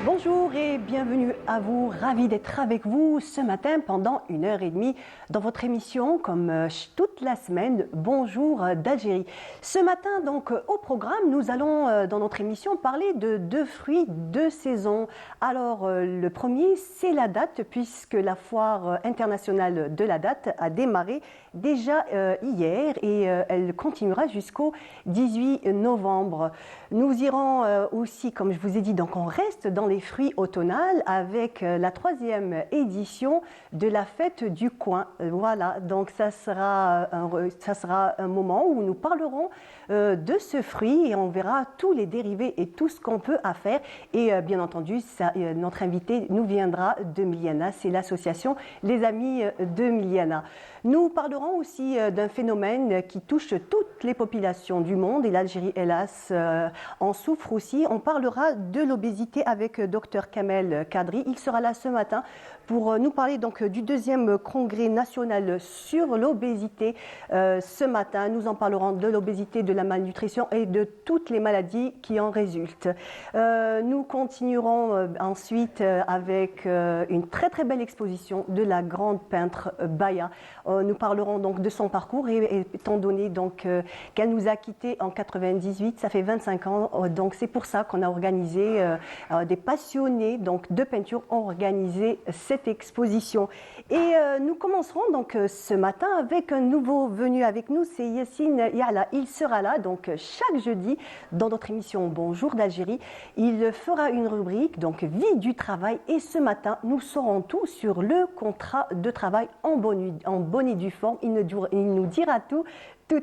Bonjour et bienvenue à vous, ravi d'être avec vous ce matin pendant 1h30 dans votre émission comme toute la semaine, Bonjour d'Algérie. Ce matin donc au programme, nous allons dans notre émission parler de deux fruits de saison. Alors le premier c'est la date puisque la foire internationale de la date a démarré déjà hier et elle continuera jusqu'au 18 novembre. Nous irons aussi, comme je vous ai dit, donc on reste dans les fruits automnales avec la 3e édition de la fête du coin. Voilà, donc ça sera un moment où nous parlerons de ce fruit et on verra tous les dérivés et tout ce qu'on peut à faire. Et bien entendu, notre invité nous viendra de Miliana, c'est l'association Les Amis de Miliana. Nous parlerons aussi d'un phénomène qui touche toutes les populations du monde et l'Algérie, hélas, en souffre aussi. On parlera de l'obésité avec Dr Kamel Kadri. Il sera là ce matin pour nous parler donc du 2e congrès national sur l'obésité. Ce matin, nous en parlerons de l'obésité, de la malnutrition et de toutes les maladies qui en résultent. Nous continuerons ensuite avec une très très belle exposition de la grande peintre Baya. Nous parlerons donc de son parcours et étant donné donc qu'elle nous a quittés en 98, ça fait 25 ans, donc c'est pour ça qu'on a organisé des passionnés donc de peinture ont organisé cette exposition. Et nous commencerons donc ce matin avec un nouveau venu avec nous, c'est Yassine Yala. Il sera là donc chaque jeudi dans notre émission Bonjour d'Algérie. Il fera une rubrique donc vie du travail et ce matin nous saurons tout sur le contrat de travail en bonne et due forme. Il nous dira tout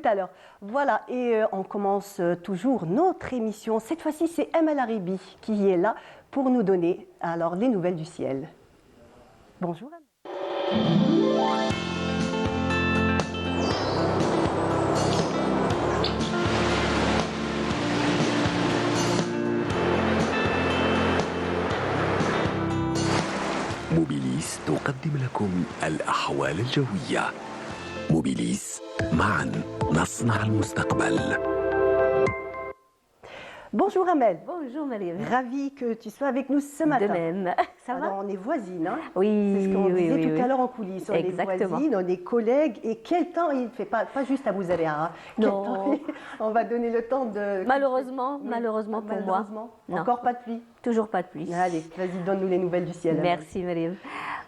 à l'heure. Voilà, et on commence toujours notre émission. Cette fois-ci, c'est Emel Aribi qui est là pour nous donner alors les nouvelles du ciel. Bonjour. موبيليس تقدم لكم الأحوال الجوية. موبيليس معا نصنع المستقبل. Bonjour Amel. Bonjour Marie. Ravie que tu sois avec nous ce matin. De même. Ça va? On est voisines, hein? Oui. C'est ce qu'on disait oui, tout à l'heure en coulisses. On est voisines, on est collègues. Et quel temps il ne fait pas juste à vous aller, hein? Non. On va donner le temps de... Malheureusement pour moi. Encore pas de pluie? Toujours pas de pluie. Allez, vas-y, donne-nous les nouvelles du ciel. Merci Marie.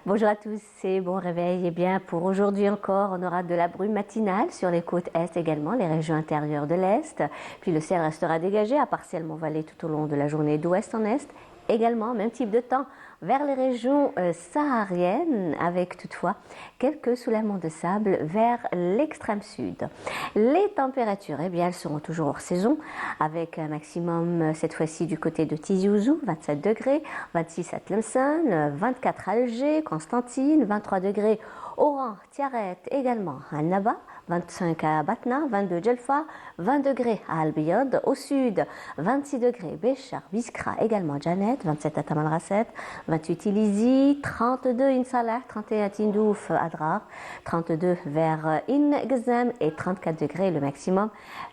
Bonjour à tous et bon réveil. Eh bien, pour aujourd'hui encore, on aura de la brume matinale sur les côtes est également, les régions intérieures de l'est. Puis le ciel restera dégagé, à partiellement voilé tout au long de la journée d'ouest en est. Également, même type de temps vers les régions sahariennes, avec toutefois quelques soulèvements de sable vers l'extrême sud. Les températures, eh bien, elles seront toujours hors saison, avec un maximum cette fois-ci du côté de Tizi Ouzou, 27 degrés, 26 à Tlemcen, 24 à Alger, Constantine, 23 degrés Oran, Tiaret, également à Naba, 25 à Batna, 22 Djelfa, 20 degrés à Al-Biyad, au sud, 26 degrés Béchar, Biskra, également Janet, 27 à Taman Rasset, 28 Ilizi, 32 Insalah, 31 Tindouf, Adrar, 32 vers In Gazem et 34 degrés le maximum.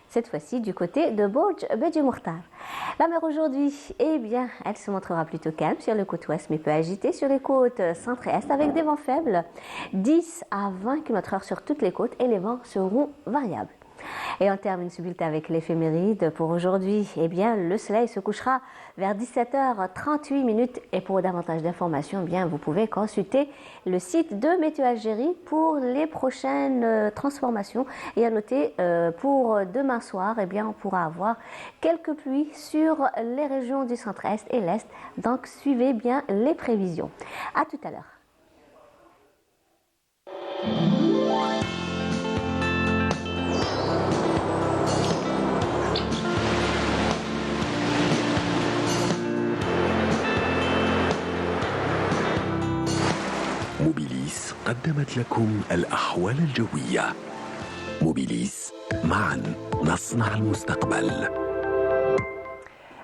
Cette fois-ci du côté de Bourj Bedji Mourtar. La mer aujourd'hui, eh bien, elle se montrera plutôt calme sur les côtes ouest, mais peu agitée sur les côtes centre et est avec des vents faibles, 10 à 20 km/h sur toutes les côtes et les vents seront variables. Et on termine ce bulletin avec l'éphéméride pour aujourd'hui. Eh bien, le soleil se couchera vers 17h38 et pour davantage d'informations, eh bien, vous pouvez consulter le site de Météo Algérie pour les prochaines transformations. Et à noter, pour demain soir, eh bien, on pourra avoir quelques pluies sur les régions du centre-est et l'est. Donc, suivez bien les prévisions. À tout à l'heure. موبيليس قدمت لكم الأحوال الجوية. موبيليس معا نصنع المستقبل.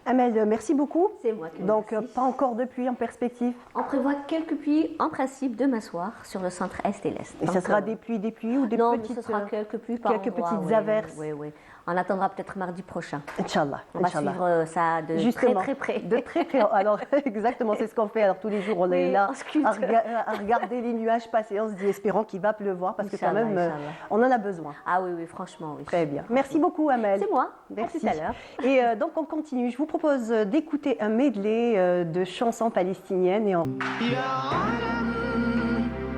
Amel, merci beaucoup. C'est moi qui Donc, remercie. pas encore de pluie en perspective. On prévoit quelques pluies en principe demain soir sur le centre Est et l'Est. Et ça Donc, sera des pluies ou des non, mais petites... ce sera quelques pluies par quelques endroit, petites oui, averses. Oui, oui. On attendra peut-être mardi prochain. Inch'Allah. On va Inch'Allah. suivre ça de Justement, très près. De très près. Alors, exactement, c'est ce qu'on fait. Alors, tous les jours, on est Oui, là on sculpte. à regarder les nuages passer. On se dit, espérons qu'il va pleuvoir parce que quand Inch'Allah, même, Inch'Allah. on en a besoin. Ah oui, oui, franchement, oui. Très bien. Merci beaucoup, Amel. C'est moi. Merci. À tout à l'heure. Et donc, on continue. Je vous propose d'écouter un medley de chansons palestiniennes. Et on... يا عالم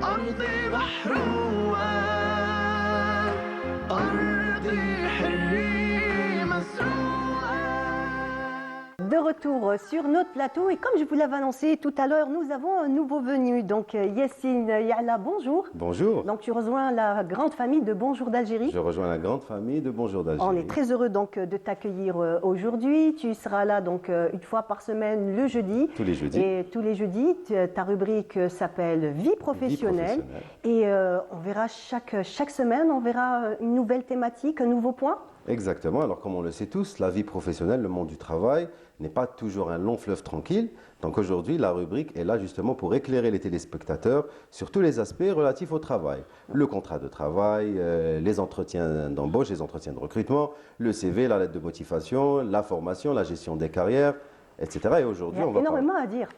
أرضي محروقة أرضي حرية مسروقة De retour sur notre plateau. Et comme je vous l'avais annoncé tout à l'heure, nous avons un nouveau venu. Donc, Yassine Yala, bonjour. Bonjour, Donc, tu rejoins la grande famille de Bonjour d'Algérie. je rejoins la grande famille de Bonjour d'Algérie. On est très heureux donc de t'accueillir aujourd'hui. Tu seras là donc une fois par semaine le jeudi. Tous les jeudis. Et tous les jeudis, ta rubrique s'appelle Vie professionnelle. Et on verra chaque semaine, on verra une nouvelle thématique, un nouveau point. Exactement, alors comme on le sait tous, la vie professionnelle, le monde du travail n'est pas toujours un long fleuve tranquille. Donc aujourd'hui, la rubrique est là justement pour éclairer les téléspectateurs sur tous les aspects relatifs au travail. Le contrat de travail, les entretiens d'embauche, les entretiens de recrutement, le CV, la lettre de motivation, la formation, la gestion des carrières, etc. Et Il aujourd'hui, y a on va énormément à dire.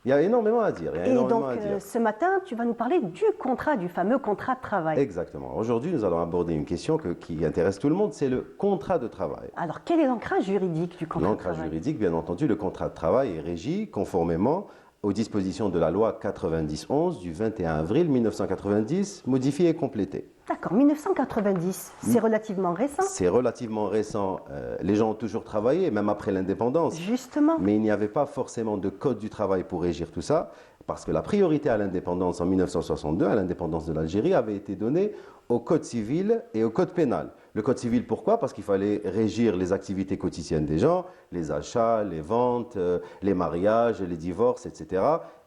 Il y a énormément à dire. Et donc ce matin, tu vas nous parler du contrat, du fameux contrat de travail. Exactement. Aujourd'hui, nous allons aborder une question qui intéresse tout le monde, c'est le contrat de travail. Alors quel est l'ancrage juridique du contrat de L'ancrage travail? juridique, bien entendu, le contrat de travail est régi conformément aux dispositions de la loi 90-11 du 21 avril 1990, modifiée et complétée. D'accord, 1990, c'est relativement récent. C'est relativement récent. Les gens ont toujours travaillé, même après l'indépendance. Justement. Mais il n'y avait pas forcément de code du travail pour régir tout ça, parce que la priorité à l'indépendance en 1962, à l'indépendance de l'Algérie, avait été donnée au code civil et au code pénal. Le code civil, pourquoi? Parce qu'il fallait régir les activités quotidiennes des gens, les achats, les ventes, les mariages, les divorces, etc.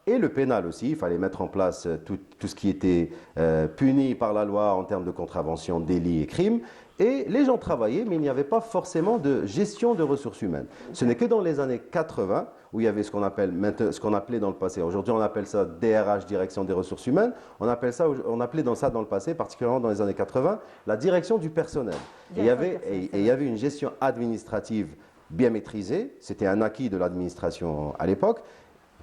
Et le pénal aussi, il fallait mettre en place tout ce qui était puni par la loi en termes de contravention, délits et crimes. Et les gens travaillaient, mais il n'y avait pas forcément de gestion de ressources humaines. Ce n'est que dans les années 80 où il y avait ce qu'on appelait dans le passé. Aujourd'hui, on appelle ça DRH, Direction des ressources humaines. On appelait ça dans le passé, particulièrement dans les années 80, la direction du personnel. Et il y avait une gestion administrative bien maîtrisée. C'était un acquis de l'administration à l'époque.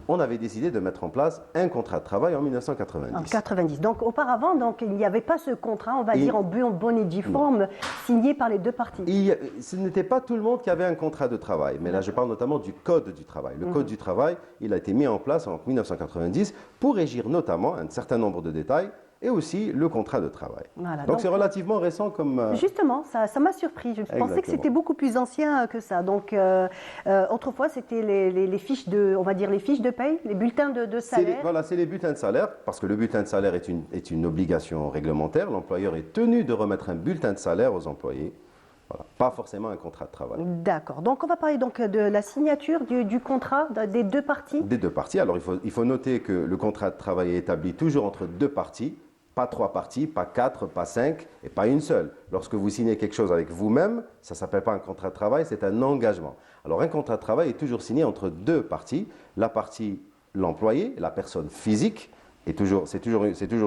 On avait décidé de mettre en place un contrat de travail en 1990. En 90. Donc auparavant, il n'y avait pas ce contrat, on va dire en bonne et due forme, signé par les deux parties. Ce n'était pas tout le monde qui avait un contrat de travail, mais là je parle notamment du Code du travail. Le Code du travail, il a été mis en place en 1990 pour régir notamment un certain nombre de détails et aussi le contrat de travail. Voilà, donc c'est relativement récent comme... Justement, ça m'a surpris. Je pensais que c'était beaucoup plus ancien que ça. Donc autrefois, c'était les fiches de, on va dire les fiches de paye, les bulletins de salaire. Voilà, c'est les bulletins de salaire, parce que le bulletin de salaire est une obligation réglementaire. L'employeur est tenu de remettre un bulletin de salaire aux employés. Voilà, pas forcément un contrat de travail. D'accord. Donc on va parler donc de la signature du contrat des deux parties. Des deux parties. Alors il faut noter que le contrat de travail est établi toujours entre deux parties. Pas trois parties, pas quatre, pas cinq et pas une seule. Lorsque vous signez quelque chose avec vous-même, ça ne s'appelle pas un contrat de travail, c'est un engagement. Alors un contrat de travail est toujours signé entre deux parties. La partie, l'employé, la personne physique, c'est toujours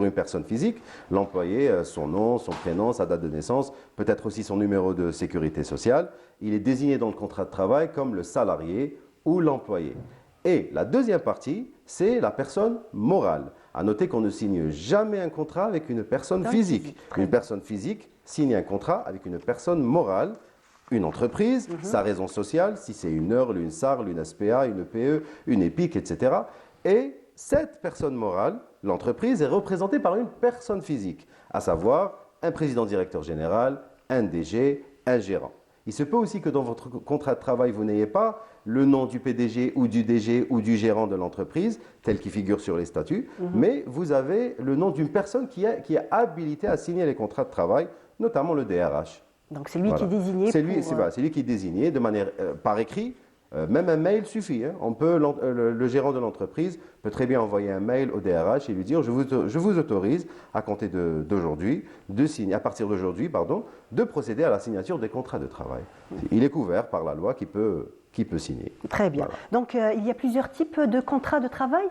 une personne physique. L'employé, son nom, son prénom, sa date de naissance, peut-être aussi son numéro de sécurité sociale. Il est désigné dans le contrat de travail comme le salarié ou l'employé. Et la deuxième partie, c'est la personne morale. À noter qu'on ne signe jamais un contrat avec une personne physique. Une personne physique signe un contrat avec une personne morale, une entreprise, sa raison sociale, si c'est une heure, une SARL, une SPA, une PE, une EPIC, etc. Et cette personne morale, l'entreprise, est représentée par une personne physique, à savoir un président directeur général, un DG, un gérant. Il se peut aussi que dans votre contrat de travail, vous n'ayez pas le nom du PDG ou du DG ou du gérant de l'entreprise, tel qu'il figure sur les statuts, mais vous avez le nom d'une personne qui est habilitée à signer les contrats de travail, notamment le DRH. Donc c'est lui qui est désigné. C'est lui qui est désigné de manière par écrit. Même un mail suffit. Hein. Le gérant de l'entreprise peut très bien envoyer un mail au DRH et lui dire je vous autorise à compter d'aujourd'hui, à partir d'aujourd'hui, de procéder à la signature des contrats de travail. Il est couvert par la loi qui peut qui peut signer. Très bien. Voilà. Donc, il y a plusieurs types de contrats de travail?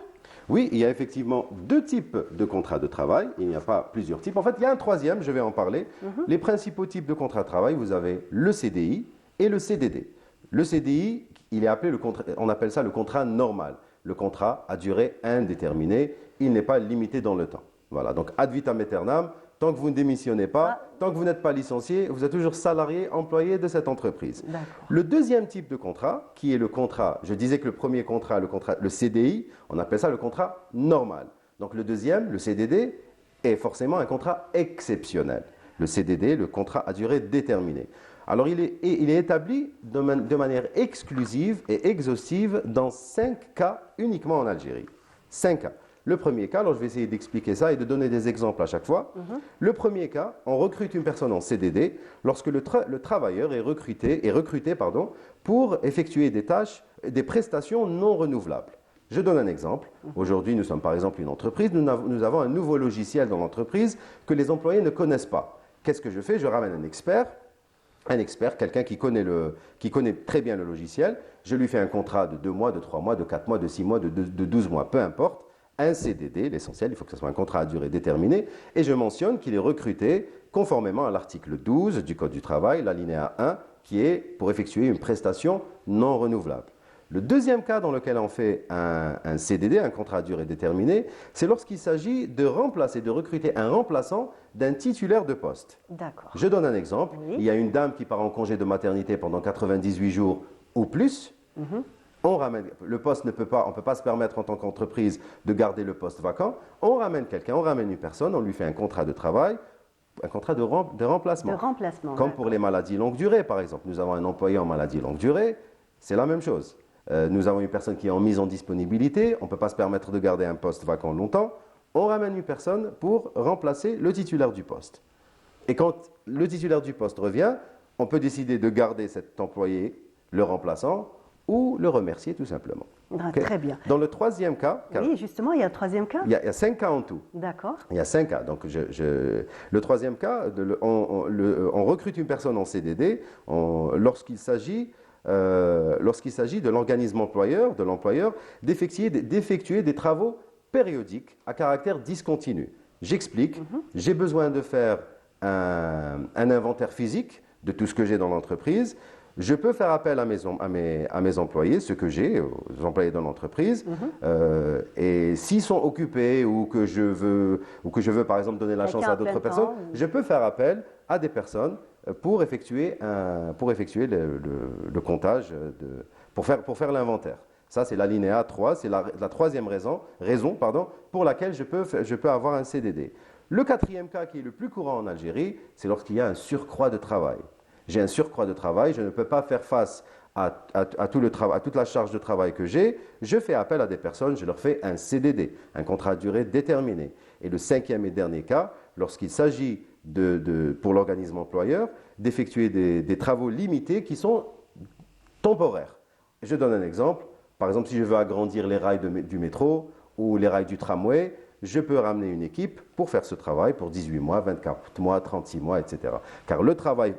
Oui, il y a effectivement deux types de contrats de travail. Il n'y a pas plusieurs types. En fait, il y a un troisième, je vais en parler. Les principaux types de contrats de travail, vous avez le CDI et le CDD. Le CDI, il est appelé on appelle ça le contrat normal. Le contrat à durée indéterminée. Il n'est pas limité dans le temps. Voilà, donc ad vitam aeternam. Tant que vous ne démissionnez pas, tant que vous n'êtes pas licencié, vous êtes toujours salarié, employé de cette entreprise. Le deuxième type de contrat, qui est le contrat, je disais que le premier contrat, le CDI, on appelle ça le contrat normal. Donc le deuxième, le CDD, est forcément un contrat exceptionnel. Le CDD, le contrat à durée déterminée. Alors il est établi de manière exclusive et exhaustive dans 5 cas uniquement en Algérie. 5 cas. Le premier cas, alors je vais essayer d'expliquer ça et de donner des exemples à chaque fois. Le premier cas, on recrute une personne en CDD lorsque le travailleur est recruté pour effectuer des tâches, des prestations non renouvelables. Je donne un exemple. Aujourd'hui, nous sommes par exemple une entreprise, nous avons un nouveau logiciel dans l'entreprise que les employés ne connaissent pas. Qu'est-ce que je fais? Je ramène un expert, quelqu'un qui connaît très bien le logiciel. Je lui fais un contrat de 2 mois, de 3 mois, de 4 mois, de 6 mois, de 12 mois, peu importe. Un CDD, l'essentiel, il faut que ce soit un contrat à durée déterminée, et je mentionne qu'il est recruté conformément à l'article 12 du Code du travail, l'alinéa 1, qui est pour effectuer une prestation non renouvelable. Le deuxième cas dans lequel on fait un CDD, un contrat à durée déterminée, c'est lorsqu'il s'agit de recruter un remplaçant d'un titulaire de poste. D'accord. Je donne un exemple. Oui. Il y a une dame qui part en congé de maternité pendant 98 jours ou plus. On ramène, le poste on ne peut pas se permettre en tant qu'entreprise de garder le poste vacant. On ramène quelqu'un, on ramène une personne, on lui fait un contrat de travail, un contrat de remplacement. De remplacement. Comme pour les maladies longue durée, par exemple. Nous avons un employé en maladie longue durée, c'est la même chose. Nous avons une personne qui est en mise en disponibilité, on ne peut pas se permettre de garder un poste vacant longtemps. On ramène une personne pour remplacer le titulaire du poste. Et quand le titulaire du poste revient, on peut décider de garder cet employé, le remplaçant, ou le remercier tout simplement. Okay. Très bien. Dans le troisième cas, oui, justement, il y a un troisième cas. Il y a 5 cas en tout. D'accord. Il y a 5 cas. Donc, le troisième cas, on recrute une personne en CDD lorsqu'il s'agit de l'organisme employeur, de l'employeur, d'effectuer des travaux périodiques à caractère discontinu. J'explique. J'ai besoin de faire un inventaire physique de tout ce que j'ai dans l'entreprise. Je peux faire appel à mes employés, ceux que j'ai, aux employés de l'entreprise, et s'ils sont occupés ou que je veux par exemple donner la chance à d'autres personnes, je peux faire appel à des personnes pour effectuer le comptage, pour faire l'inventaire. Ça, c'est l'alinéa 3, c'est la troisième raison pour laquelle je peux avoir un CDD. Le quatrième cas qui est le plus courant en Algérie, c'est lorsqu'il y a un surcroît de travail. J'ai un surcroît de travail, je ne peux pas faire face à toute la charge de travail que j'ai. Je fais appel à des personnes, je leur fais un CDD, un contrat à durée déterminée. Et le cinquième et dernier cas, lorsqu'il s'agit pour l'organisme employeur d'effectuer des travaux limités qui sont temporaires. Je donne un exemple. Par exemple, si je veux agrandir les rails du métro ou les rails du tramway, je peux ramener une équipe pour faire ce travail pour 18 mois, 24 mois, 36 mois, etc. Car le travail,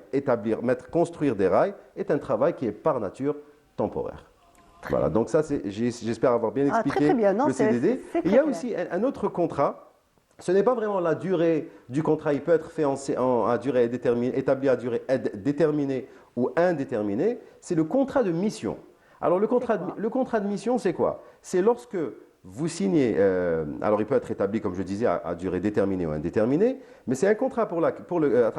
construire des rails, est un travail qui est par nature temporaire. Voilà, donc ça, j'espère avoir bien expliqué très bien. Non, le CDD. Il y a clair. aussi un autre contrat. Ce n'est pas vraiment la durée du contrat, il peut être fait établi à durée déterminée ou indéterminée. C'est le contrat de mission. Alors le contrat de mission, c'est quoi? C'est lorsque vous signez, alors il peut être établi, comme je disais, à durée déterminée ou indéterminée, mais c'est un contrat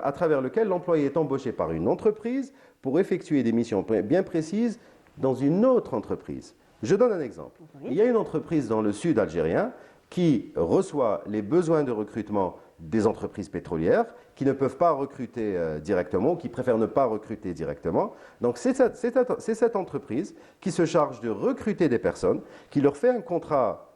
à travers lequel l'employé est embauché par une entreprise pour effectuer des missions bien précises dans une autre entreprise. Je donne un exemple. Oui. Il y a une entreprise dans le sud algérien qui reçoit les besoins de recrutement des entreprises pétrolières qui ne peuvent pas recruter directement, qui préfèrent ne pas recruter directement. Donc c'est cette entreprise qui se charge de recruter des personnes, qui leur fait un contrat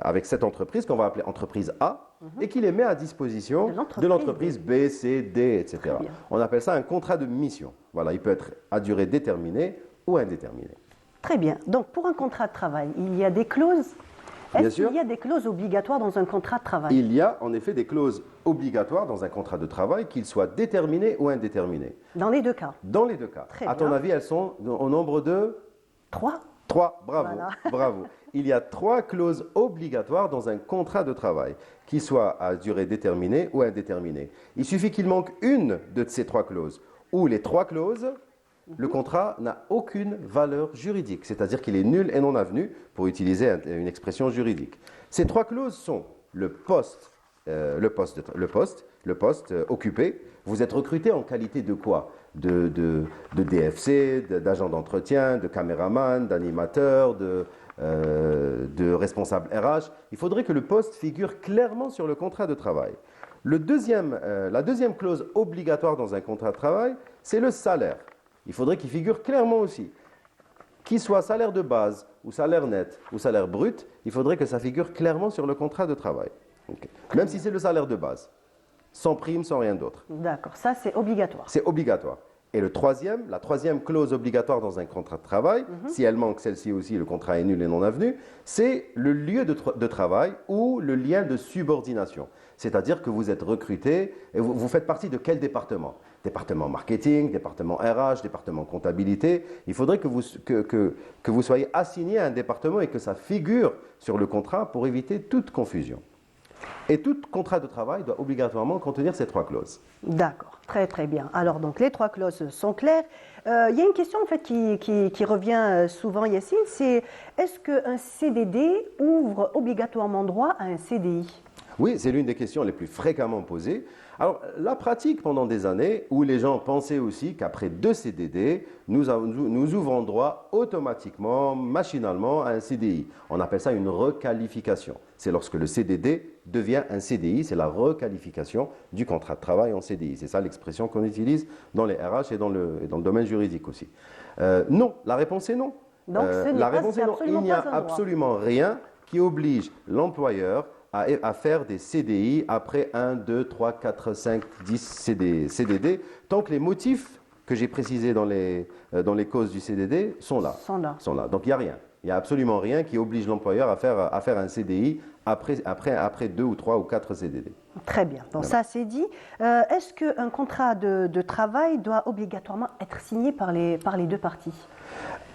avec cette entreprise qu'on va appeler entreprise A et qui les met à disposition de l'entreprise B, C, D, etc. On appelle ça un contrat de mission. Voilà, il peut être à durée déterminée ou indéterminée. Très bien. Donc pour un contrat de travail, il y a des clauses. Est-ce qu'il y a des clauses obligatoires dans un contrat de travail? Il y a en effet des clauses obligatoires dans un contrat de travail, qu'il soit déterminé ou indéterminé. Dans les deux cas? Dans les deux cas. Très à ton bien. avis, elles sont au nombre de 3. 3, bravo, Voilà. bravo. Il y a 3 clauses obligatoires dans un contrat de travail, qui soit à durée déterminée ou indéterminée. Il suffit qu'il manque une de ces 3 clauses, ou les 3 clauses, le contrat n'a aucune valeur juridique, c'est-à-dire qu'il est nul et non avenu, pour utiliser une expression juridique. Ces 3 clauses sont le poste occupé. Vous êtes recruté en qualité de quoi? De DFC, d'agent d'entretien, de caméraman, d'animateur, de responsable RH. Il faudrait que le poste figure clairement sur le contrat de travail. La deuxième clause obligatoire dans un contrat de travail, c'est le salaire. Il faudrait qu'il figure clairement aussi. Qu'il soit salaire de base, ou salaire net, ou salaire brut, il faudrait que ça figure clairement sur le contrat de travail. Okay. Même si c'est le salaire de base, sans prime, sans rien d'autre. D'accord, ça c'est obligatoire. C'est obligatoire. Et la troisième clause obligatoire dans un contrat de travail, si elle manque celle-ci aussi, le contrat est nul et non avenu, c'est le lieu de travail ou le lien de subordination. C'est-à-dire que vous êtes recruté et vous faites partie de quel département? Département marketing, département RH, département comptabilité. Il faudrait que vous soyez assigné à un département et que ça figure sur le contrat pour éviter toute confusion. Et tout contrat de travail doit obligatoirement contenir ces 3 clauses. D'accord, très très bien. Alors donc les 3 clauses sont claires. Il y a une question en fait qui revient souvent, Yacine, c'est est-ce qu'un CDD ouvre obligatoirement droit à un CDI? Oui, c'est l'une des questions les plus fréquemment posées. Alors, la pratique pendant des années où les gens pensaient aussi qu'après 2 CDD, nous ouvrons droit automatiquement, machinalement à un CDI. On appelle ça une requalification. C'est lorsque le CDD devient un CDI, c'est la requalification du contrat de travail en CDI. C'est ça l'expression qu'on utilise dans les RH et dans le domaine juridique aussi. Non, la réponse est non. Donc La réponse est non. Il n'y a pas un droit. absolument rien qui oblige l'employeur à faire des CDI après 1, 2, 3, 4, 5, 10 CDD, tant que les motifs que j'ai précisés dans les causes du CDD sont là. Donc il n'y a rien. Il n'y a absolument rien qui oblige l'employeur à faire un CDI après 2 ou 3 ou 4 CDD. Très bien, donc ça c'est dit. Est-ce qu'un contrat de travail doit obligatoirement être signé par les 2 parties?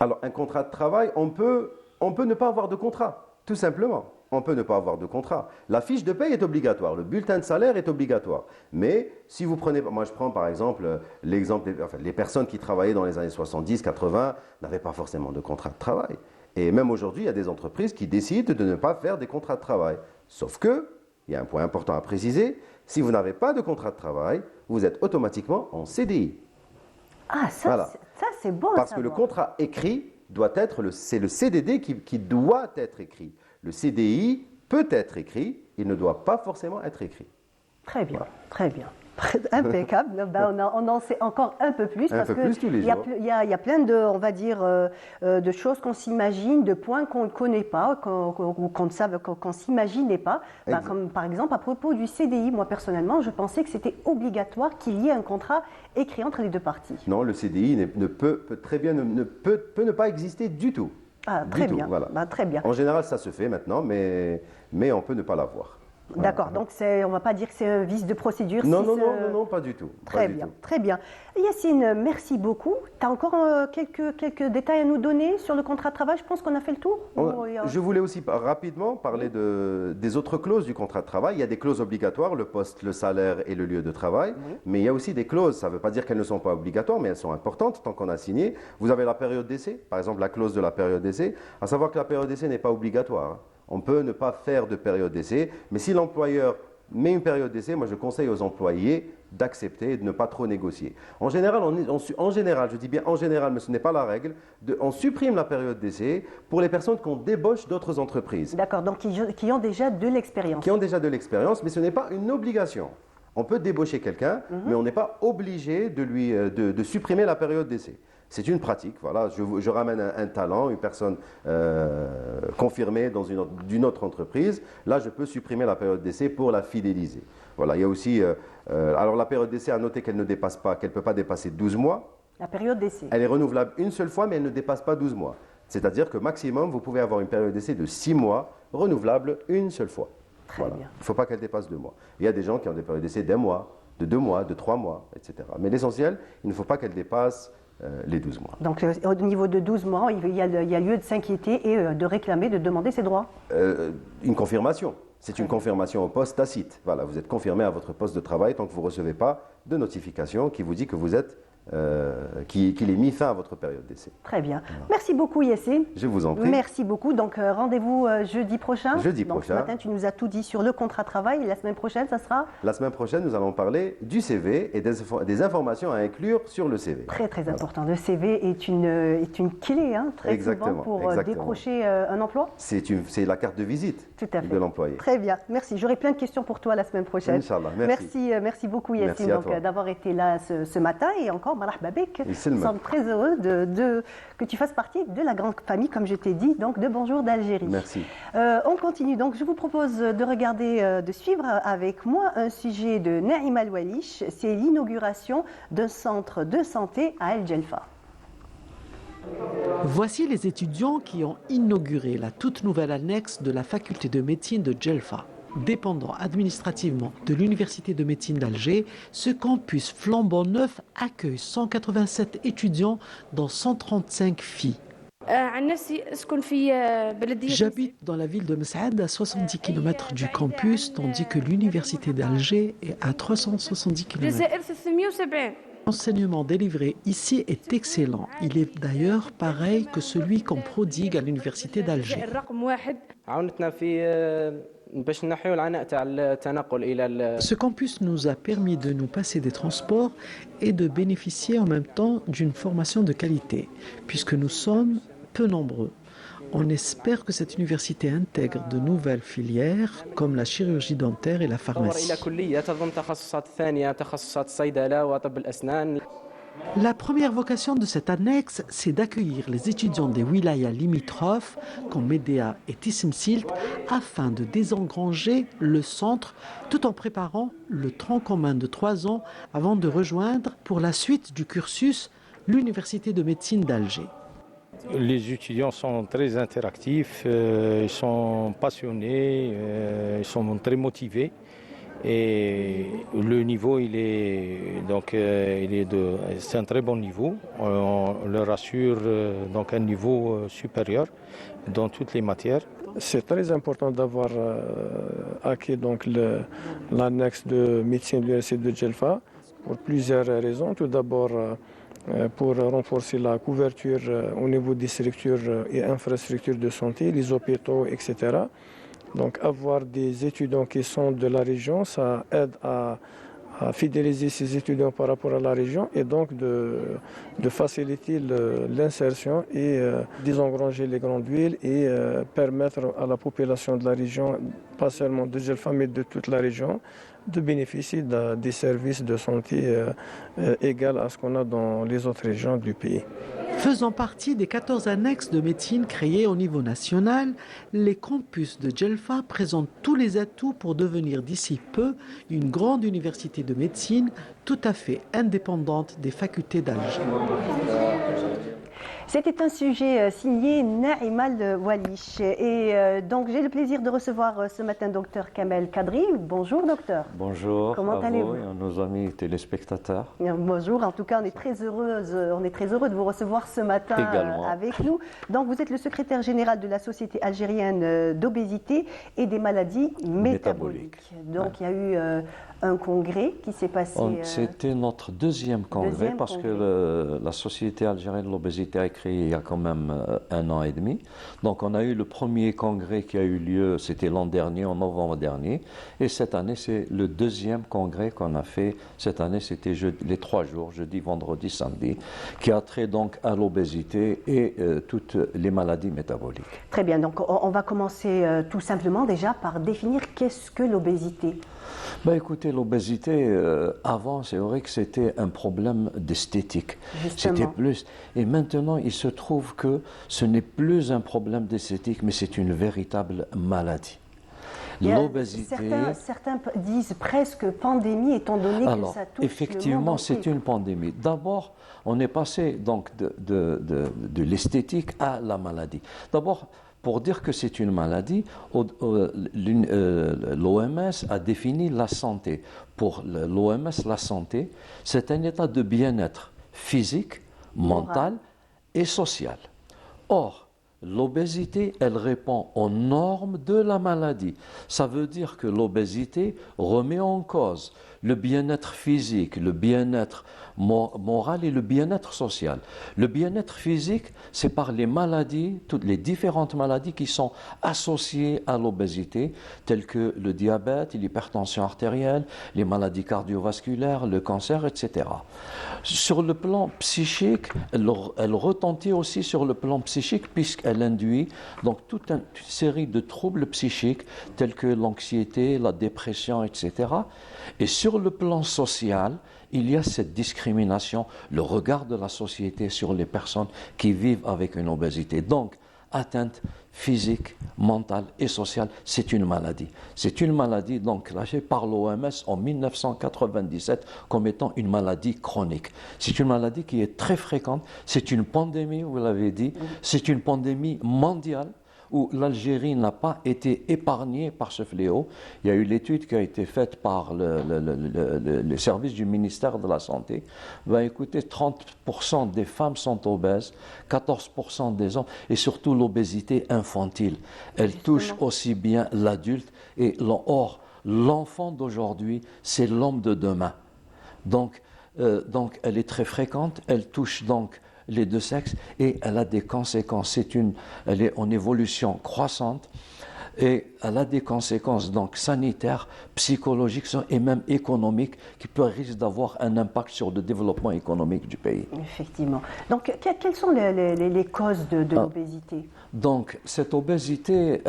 Alors un contrat de travail, on peut ne pas avoir de contrat, tout simplement. On peut ne pas avoir de contrat. La fiche de paye est obligatoire, le bulletin de salaire est obligatoire. Mais si vous prenez, moi je prends par exemple l'exemple, les personnes qui travaillaient dans les années 70, 80 n'avaient pas forcément de contrat de travail. Et même aujourd'hui, il y a des entreprises qui décident de ne pas faire des contrats de travail. Sauf que, il y a un point important à préciser, si vous n'avez pas de contrat de travail, vous êtes automatiquement en CDI. Ah, ça, Voilà. ça c'est bon à Parce que le savoir. contrat écrit doit être, c'est le CDD qui doit être écrit. Le CDI peut être écrit, il ne doit pas forcément être écrit. Très bien, très bien. Impeccable. Ben, on en sait encore un peu plus Un parce peu plus tous les qu'il y a, jours. il y a plein de, on va dire, de choses qu'on s'imagine, de points qu'on ne connaît pas, qu'on s'imaginait pas. Ben, Exact. comme par exemple à propos du CDI, moi personnellement, je pensais que c'était obligatoire qu'il y ait un contrat écrit entre les 2 parties. Non, le CDI peut très bien peut ne pas exister du tout. Ah, Du très tout, bien. voilà. Ben, très bien. En général, ça se fait maintenant, mais on peut ne pas l'avoir. D'accord. Donc on ne va pas dire que c'est un vice de procédure. Non, si non, ce- non, non, non, pas du tout. Très Pas du bien, tout. très bien. Yacine, merci beaucoup. Tu as encore quelques détails à nous donner sur le contrat de travail? Je pense qu'on a fait le tour. Ou il y a- Je voulais aussi rapidement parler des autres clauses du contrat de travail. Il y a des clauses obligatoires, le poste, le salaire et le lieu de travail. Mais il y a aussi des clauses, ça ne veut pas dire qu'elles ne sont pas obligatoires, mais elles sont importantes tant qu'on a signé. Vous avez la période d'essai, par exemple la clause de la période d'essai, à savoir que la période d'essai n'est pas obligatoire, hein. On peut ne pas faire de période d'essai, mais si l'employeur met une période d'essai, moi je conseille aux employés d'accepter et de ne pas trop négocier. En général, je dis bien en général, mais ce n'est pas la règle, on supprime la période d'essai pour les personnes qu'on débauche d'autres entreprises, D'accord, donc qui ont déjà de l'expérience. qui ont déjà de l'expérience, mais ce n'est pas une obligation. On peut débaucher quelqu'un, mais on n'est pas obligé de supprimer la période d'essai. C'est une pratique, voilà. Je ramène un talent, une personne confirmée d'une autre entreprise. Là, je peux supprimer la période d'essai pour la fidéliser. Voilà, il y a aussi, alors la période d'essai, à noter qu'elle ne peut pas dépasser 12 mois. La période d'essai. Elle est renouvelable une seule fois, mais elle ne dépasse pas 12 mois. C'est-à-dire que maximum, vous pouvez avoir une période d'essai de 6 mois, renouvelable une seule fois. Très bien. Il ne faut pas qu'elle dépasse 2 mois. Il y a des gens qui ont des périodes d'essai d'1 mois, de 2 mois, de 3 mois, etc. Mais l'essentiel, il ne faut pas qu'elle dépasse les 12 mois. Donc au niveau de 12 mois, il y a lieu de s'inquiéter et de réclamer, de demander ses droits. Une confirmation. C'est une confirmation au poste tacite. Voilà, vous êtes confirmé à votre poste de travail tant que vous ne recevez pas de notification qui vous dit que vous êtes, qu'il est mis fin à votre période d'essai. Très bien. Merci beaucoup Yassine. Je vous en prie. Merci beaucoup. Donc rendez-vous jeudi prochain. Jeudi Donc, prochain. Ce matin, tu nous as tout dit sur le contrat de travail. La semaine prochaine, ça sera La semaine prochaine, nous allons parler du CV et des informations à inclure sur le CV. très très important. Le CV est une clé très Exactement, souvent pour exactement. décrocher un emploi. C'est la carte de visite Tout à fait. de l'employé. Très bien. Merci. J'aurai plein de questions pour toi la semaine prochaine. Inch'Allah. Merci. Merci beaucoup Merci Yassine à donc, toi. d'avoir été là ce matin et encore marhaba bek. Nous Ysalmak. sommes très heureux que tu fasses partie de la grande famille, comme je t'ai dit, donc de Bonjour d'Algérie. Merci. On continue. Donc, je vous propose de regarder, de suivre avec moi un sujet de Naïm Al-Walish. C'est l'inauguration d'un centre de santé à El Djelfa. Voici les étudiants qui ont inauguré la toute nouvelle annexe de la faculté de médecine de Djelfa. Dépendant administrativement de l'université de médecine d'Alger, ce campus flambant neuf accueille 187 étudiants dont 135 filles. J'habite dans la ville de Messaad à 70 km du campus, tandis que l'université d'Alger est à 370 km. L'enseignement délivré ici est excellent. Il est d'ailleurs pareil que celui qu'on prodigue à l'université d'Alger. Ce campus nous a permis de nous passer des transports et de bénéficier en même temps d'une formation de qualité, puisque nous sommes peu nombreux. On espère que cette université intègre de nouvelles filières comme la chirurgie dentaire et la pharmacie. La première vocation de cette annexe, c'est d'accueillir les étudiants des wilayas limitrophes, comme Médéa et Tissemsilt, afin de désengranger le centre, tout en préparant le tronc commun de 3 ans avant de rejoindre, pour la suite du cursus, l'Université de médecine d'Alger. Les étudiants sont très interactifs, ils sont passionnés, ils sont très motivés. Et le niveau, c'est un très bon niveau. On leur assure donc un niveau supérieur dans toutes les matières. C'est très important d'avoir acquis donc l'annexe de médecine de l'université de Djelfa pour plusieurs raisons. Tout d'abord, pour renforcer la couverture au niveau des structures et infrastructures de santé, les hôpitaux, etc. Donc avoir des étudiants qui sont de la région, ça aide à fidéliser ces étudiants par rapport à la région et donc de faciliter l'insertion et désengranger les grandes villes et permettre à la population de la région, pas seulement de Djelfa mais de toute la région, de bénéficier des services de santé égaux à ce qu'on a dans les autres régions du pays. Faisant partie des 14 annexes de médecine créées au niveau national, les campus de Djelfa présentent tous les atouts pour devenir d'ici peu une grande université de médecine tout à fait indépendante des facultés d'Alger. C'était un sujet signé Naïm Al-Walish. Et donc, j'ai le plaisir de recevoir ce matin Dr Kamel Kadri. Bonjour, docteur. Bonjour Comment à allez-vous vous et à nos amis téléspectateurs. Bonjour, en tout cas, on est très heureux de vous recevoir ce matin avec nous. Donc, vous êtes le secrétaire général de la Société algérienne d'obésité et des maladies métaboliques. Donc, il y a eu un congrès qui s'est passé. C'était notre deuxième congrès parce que la Société algérienne de l'obésité a créé il y a quand même 1 an et demi. Donc on a eu le premier congrès qui a eu lieu, c'était l'an dernier, en novembre dernier. Et cette année, c'est le deuxième congrès qu'on a fait. Cette année, c'était les 3 jours, jeudi, vendredi, samedi, qui a trait donc à l'obésité et toutes les maladies métaboliques. Très bien, donc on va commencer tout simplement déjà par définir qu'est-ce que l'obésité. Ben écoutez, l'obésité, avant, c'est vrai que c'était un problème d'esthétique. C'était plus. Et maintenant, il se trouve que ce n'est plus un problème d'esthétique, mais c'est une véritable maladie. L'obésité. Certains disent presque pandémie, étant donné que ça touche effectivement, le monde entier. c'est une pandémie. D'abord, on est passé donc de l'esthétique à la maladie. D'abord, pour dire que c'est une maladie, l'OMS a défini la santé. Pour l'OMS, la santé, c'est un état de bien-être physique, mentale et sociale. Or, l'obésité, elle répond aux normes de la maladie. Ça veut dire que l'obésité remet en cause le bien-être physique, le bien-être moral et le bien-être social. Le bien-être physique, c'est par les maladies, toutes les différentes maladies qui sont associées à l'obésité, telles que le diabète, l'hypertension artérielle, les maladies cardiovasculaires, le cancer, etc. Sur le plan psychique, elle retentit aussi sur le plan psychique puisqu'elle induit donc toute une série de troubles psychiques tels que l'anxiété, la dépression, etc. Et sur le plan social, il y a cette discrimination, le regard de la société sur les personnes qui vivent avec une obésité. Donc, atteinte physique, mentale et sociale, c'est une maladie. C'est une maladie donc classée par l'OMS en 1997 comme étant une maladie chronique. C'est une maladie qui est très fréquente. C'est une pandémie, vous l'avez dit. C'est une pandémie mondiale où l'Algérie n'a pas été épargnée par ce fléau. Il y a eu l'étude qui a été faite par le service du ministère de la Santé. Ben, écoutez, 30% des femmes sont obèses, 14% des hommes, et surtout l'obésité infantile. Elle touche aussi bien l'adulte et or, l'enfant d'aujourd'hui, c'est l'homme de demain. Donc, elle est très fréquente, elle touche donc les deux sexes et elle a des conséquences. Elle est en évolution croissante et elle a des conséquences donc sanitaires, psychologiques et même économiques qui risquent d'avoir un impact sur le développement économique du pays. Effectivement. Donc, quelles sont les causes de l'obésité? Donc, cette obésité,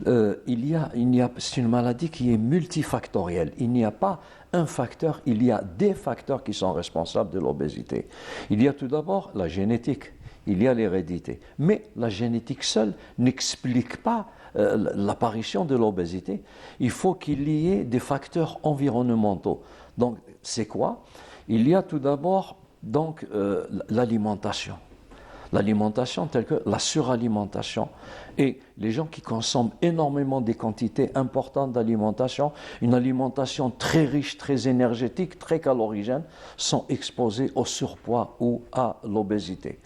c'est une maladie qui est multifactorielle. Il n'y a pas un facteur, il y a des facteurs qui sont responsables de l'obésité. Il y a tout d'abord la génétique, il y a l'hérédité. Mais la génétique seule n'explique pas l'apparition de l'obésité. Il faut qu'il y ait des facteurs environnementaux. Donc, c'est quoi? Il y a tout d'abord donc l'alimentation. L'alimentation telle que la suralimentation et les gens qui consomment énormément des quantités importantes d'alimentation, une alimentation très riche, très énergétique, très calorigène, sont exposés au surpoids ou à l'obésité.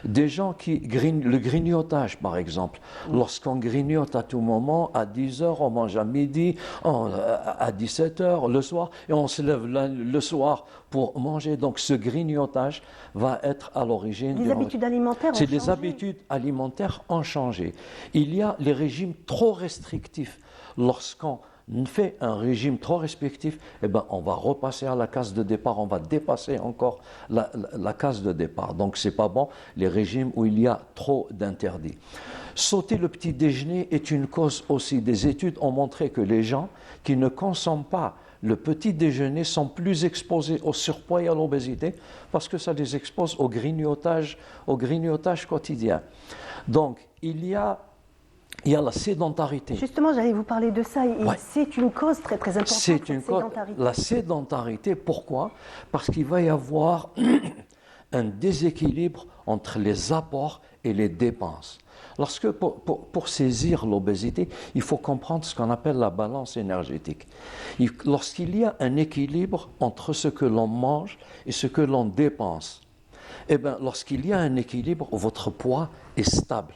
Des gens qui le grignotage par exemple, lorsqu'on grignote à tout moment, à 10h, on mange à midi, à 17h le soir, et on se lève le soir pour manger. Donc ce grignotage va être à l'origine... Les habitudes alimentaires ont changé. Les habitudes alimentaires ont changé. Il y a les régimes trop restrictifs. Lorsqu'on fait un régime trop restrictif, eh ben, on va repasser à la case de départ, on va dépasser encore la case de départ. Donc c'est pas bon, les régimes où il y a trop d'interdits. Sauter le petit déjeuner est une cause aussi. Des études ont montré que les gens qui ne consomment pas le petit déjeuner sont plus exposés au surpoids et à l'obésité parce que ça les expose au grignotage quotidien. Donc, il y a la sédentarité. Justement, j'allais vous parler de ça. C'est une cause très, très importante. C'est une cause. La sédentarité, pourquoi? Parce qu'il va y avoir un déséquilibre entre les apports et les dépenses. Pour saisir l'obésité, il faut comprendre ce qu'on appelle la balance énergétique. Lorsqu'il y a un équilibre entre ce que l'on mange et ce que l'on dépense, eh bien, lorsqu'il y a un équilibre, votre poids est stable.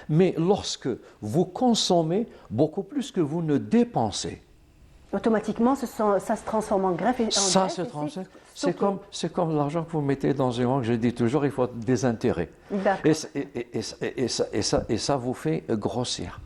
Mais lorsque vous consommez beaucoup plus que vous ne dépensez, automatiquement, ça se transforme en graisse. C'est comme l'argent que vous mettez dans une banque. Je dis toujours, il faut des intérêts. Et ça vous fait grossir.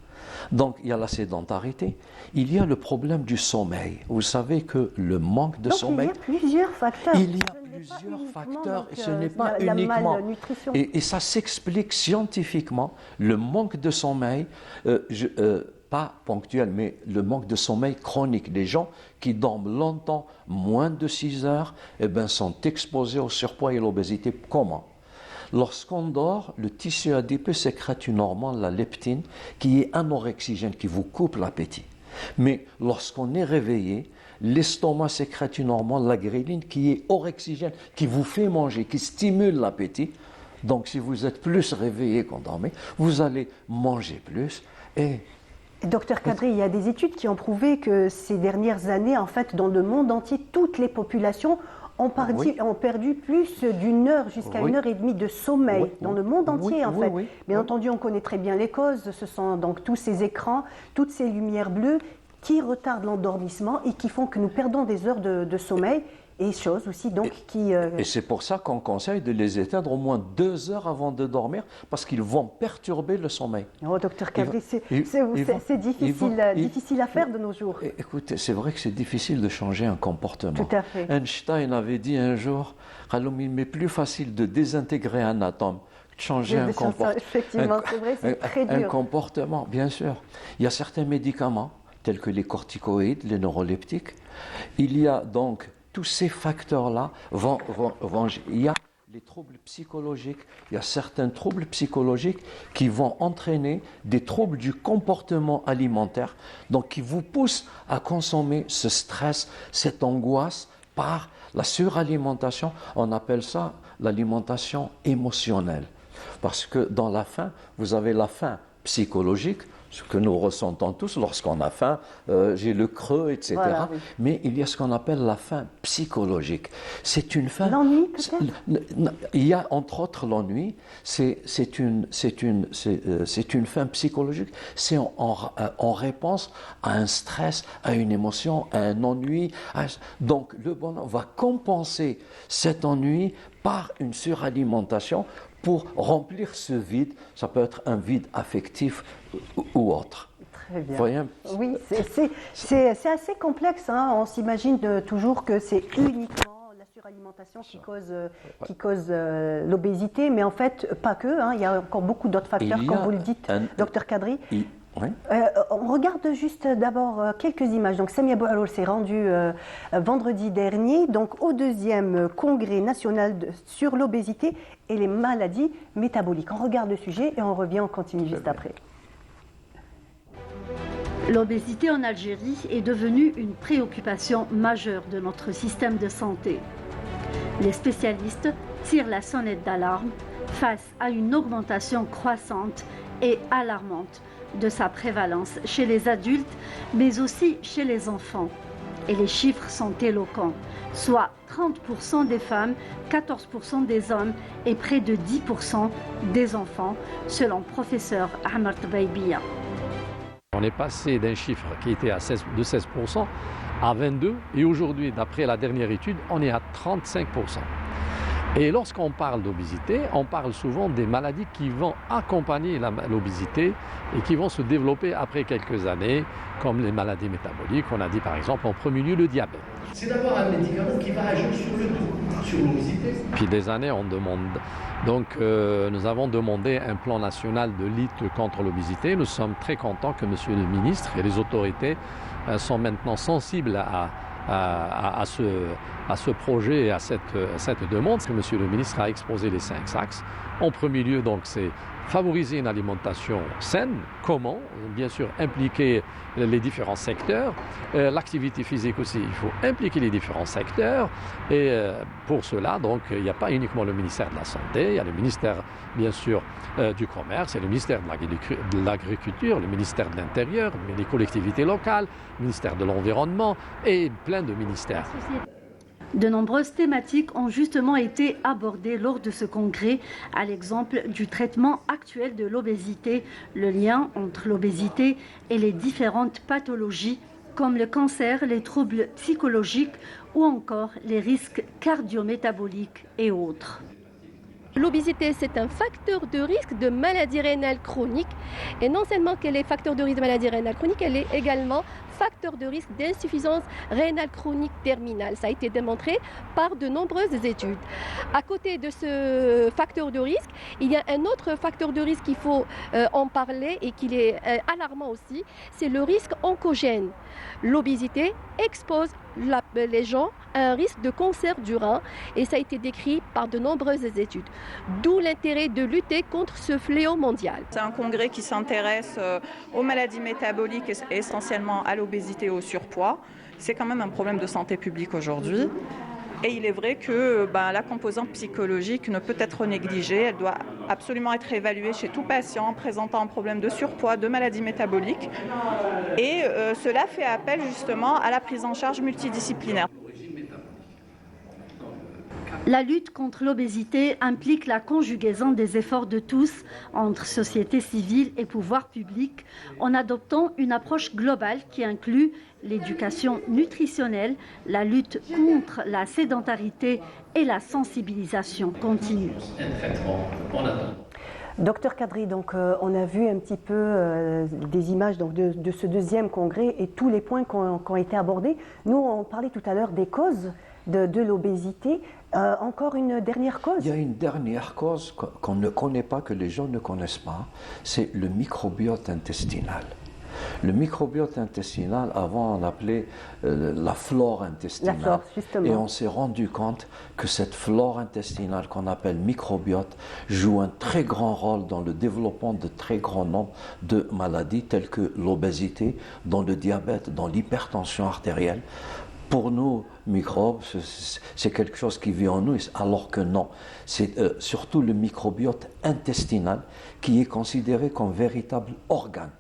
Donc, il y a la sédentarité. Il y a le problème du sommeil. Vous savez que le manque de sommeil... Il y a plusieurs facteurs. Il y a plusieurs facteurs et ce n'est pas uniquement... malnutrition. Et ça s'explique scientifiquement. Le manque de sommeil... pas ponctuel, mais le manque de sommeil chronique. Les gens qui dorment longtemps, moins de 6 heures, eh ben, sont exposés au surpoids et à l'obésité. Comment? Lorsqu'on dort, le tissu adipeux sécrète une hormone, la leptine, qui est anorexigène, qui vous coupe l'appétit. Mais lorsqu'on est réveillé, l'estomac sécrète une hormone, la gréline, qui est orexigène, qui vous fait manger, qui stimule l'appétit. Donc si vous êtes plus réveillé qu'on dormait, vous allez manger plus et... Docteur Kadri, il y a des études qui ont prouvé que ces dernières années, en fait, dans le monde entier, toutes les populations ont perdu plus d'une heure jusqu'à Oui. 1h30 de sommeil Oui, dans oui. le monde entier, Oui, en oui, fait. oui, Bien oui. entendu, on connaît très bien les causes. Ce sont donc tous ces écrans, toutes ces lumières bleues qui retardent l'endormissement et qui font que nous perdons des heures de sommeil. Et chose aussi donc qui... Et c'est pour ça qu'on conseille de les éteindre au moins 2 heures avant de dormir, parce qu'ils vont perturber le sommeil. Oh, docteur Kadri, c'est ils vont- difficile à faire de nos jours. Écoutez, c'est vrai que c'est difficile de changer un comportement. Tout à fait. Einstein avait dit un jour, il est plus facile de désintégrer un atome que de changer un comportement. Effectivement, c'est vrai, c'est très Un dur. comportement, bien sûr. Il y a certains médicaments, tels que les corticoïdes, les neuroleptiques. Il y a donc tous ces facteurs-là il y a les troubles psychologiques, il y a certains troubles psychologiques qui vont entraîner des troubles du comportement alimentaire, donc qui vous poussent à consommer ce stress, cette angoisse par la suralimentation. On appelle ça l'alimentation émotionnelle. Parce que dans la faim, vous avez la faim psychologique, ce que nous ressentons tous lorsqu'on a faim, j'ai le creux, etc. Voilà, oui. Mais il y a ce qu'on appelle la faim psychologique. C'est une faim... L'ennui, peut-être? Il y a entre autres l'ennui, c'est une faim psychologique, c'est en réponse à un stress, à une émotion, à un ennui. Donc le bonhomme va compenser cet ennui par une suralimentation pour remplir ce vide. Ça peut être un vide affectif ou autre. Très bien. Voyez? Oui, c'est assez complexe. Hein. On s'imagine toujours que c'est uniquement la suralimentation qui cause l'obésité, mais en fait, pas que. Hein. Il y a encore beaucoup d'autres facteurs, comme vous le dites, docteur Kadri. Oui. On regarde juste d'abord quelques images. Donc, Samia Boualoul s'est rendu vendredi dernier donc, au 2e congrès national sur l'obésité et les maladies métaboliques. On regarde le sujet et on revient, on continue juste après. L'obésité en Algérie est devenue une préoccupation majeure de notre système de santé. Les spécialistes tirent la sonnette d'alarme face à une augmentation croissante et alarmante de sa prévalence chez les adultes, mais aussi chez les enfants. Et les chiffres sont éloquents, soit 30% des femmes, 14% des hommes et près de 10% des enfants, selon professeur Ahmad Tabaibia. On est passé d'un chiffre qui était de 16% à 22% et aujourd'hui, d'après la dernière étude, on est à 35%. Et lorsqu'on parle d'obésité, on parle souvent des maladies qui vont accompagner l'obésité et qui vont se développer après quelques années, comme les maladies métaboliques. On a dit par exemple en premier lieu le diabète. C'est d'abord un médicament qui va agir sur le dos, sur l'obésité. Depuis des années, on demande. Donc, nous avons demandé un plan national de lutte contre l'obésité. Nous sommes très contents que Monsieur le ministre et les autorités sont maintenant sensibles à ce projet et à cette demande. Que Monsieur le ministre a exposé les 5 axes. En premier lieu, donc, c'est favoriser une alimentation saine. Comment? Bien sûr, impliquer les différents secteurs. L'activité physique aussi, il faut impliquer les différents secteurs. Et pour cela, donc, il n'y a pas uniquement le ministère de la Santé, il y a le ministère, bien sûr, du Commerce, il y a le ministère de l'Agriculture, le ministère de l'Intérieur, les collectivités locales, le ministère de l'Environnement et plein de ministères. De nombreuses thématiques ont justement été abordées lors de ce congrès, à l'exemple du traitement actuel de l'obésité, le lien entre l'obésité et les différentes pathologies comme le cancer, les troubles psychologiques ou encore les risques cardiométaboliques et autres. L'obésité, c'est un facteur de risque de maladie rénale chronique. Et non seulement qu'elle est facteur de risque de maladie rénale chronique, elle est également facteur de risque d'insuffisance rénale chronique terminale. Ça a été démontré par de nombreuses études. À côté de ce facteur de risque, il y a un autre facteur de risque qu'il faut en parler et qui est alarmant aussi, c'est le risque oncogène. L'obésité expose les gens à un risque de cancer du rein et ça a été décrit par de nombreuses études. D'où l'intérêt de lutter contre ce fléau mondial. C'est un congrès qui s'intéresse aux maladies métaboliques et essentiellement à l'obésité et au surpoids. C'est quand même un problème de santé publique aujourd'hui. Et il est vrai que la composante psychologique ne peut être négligée. Elle doit absolument être évaluée chez tout patient présentant un problème de surpoids, de maladie métabolique. Et cela fait appel justement à la prise en charge multidisciplinaire. La lutte contre l'obésité implique la conjugaison des efforts de tous entre société civile et pouvoir public en adoptant une approche globale qui inclut l'éducation nutritionnelle, la lutte contre la sédentarité et la sensibilisation continue. Docteur Kadri, donc on a vu un petit peu des images donc, de ce deuxième congrès et tous les points qui ont été abordés. Nous, on parlait tout à l'heure des causes de l'obésité. Encore une dernière cause? Il y a une dernière cause qu'on ne connaît pas, que les gens ne connaissent pas, c'est le microbiote intestinal. Le microbiote intestinal, avant on l'appelait la flore intestinale. La flore, justement. Et on s'est rendu compte que cette flore intestinale qu'on appelle microbiote joue un très grand rôle dans le développement de très grand nombre de maladies telles que l'obésité, dans le diabète, dans l'hypertension artérielle. Pour nous, microbes, c'est quelque chose qui vit en nous, alors que non. C'est surtout le microbiote intestinal qui est considéré comme véritable organe.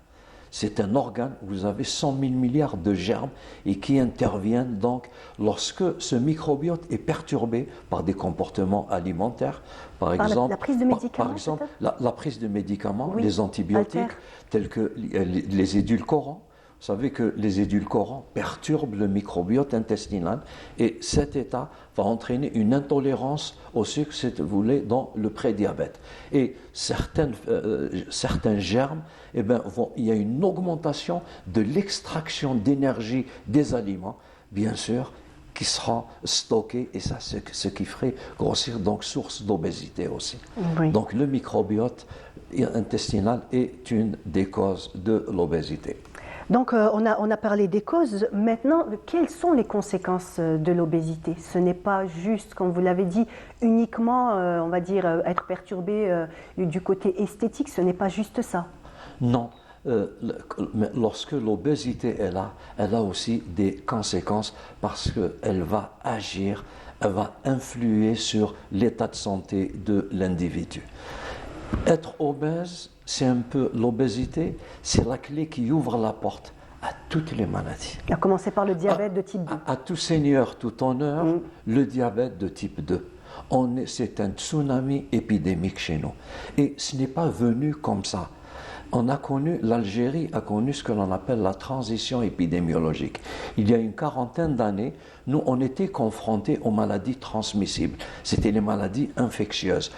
C'est un organe où vous avez 100 000 milliards de germes et qui interviennent donc lorsque ce microbiote est perturbé par des comportements alimentaires, par exemple la prise de médicaments, la prise de médicaments, oui, les antibiotiques, tels que les édulcorants. Vous savez que les édulcorants perturbent le microbiote intestinal et cet état va entraîner une intolérance au sucre, si vous voulez, dans le prédiabète. Et certains germes, eh ben, il y a une augmentation de l'extraction d'énergie des aliments, bien sûr, qui sera stocké, et ça c'est ce qui ferait grossir, donc source d'obésité aussi. Oui. Donc le microbiote intestinal est une des causes de l'obésité. Donc on a parlé des causes. Maintenant, quelles sont les conséquences de l'obésité? Ce n'est pas juste, comme vous l'avez dit, uniquement, on va dire, être perturbé du côté esthétique. Ce n'est pas juste ça. Non. Mais lorsque l'obésité est là, elle a aussi des conséquences parce qu'elle va agir, elle va influer sur l'état de santé de l'individu. Être obèse, c'est un peu l'obésité, c'est la clé qui ouvre la porte à toutes les maladies. À commencer par le diabète de type 2. À tout seigneur, tout honneur, le diabète de type 2. C'est un tsunami épidémique chez nous. Et ce n'est pas venu comme ça. L'Algérie a connu ce que l'on appelle la transition épidémiologique. Il y a une quarantaine d'années, nous, on était confrontés aux maladies transmissibles. C'était les maladies infectieuses.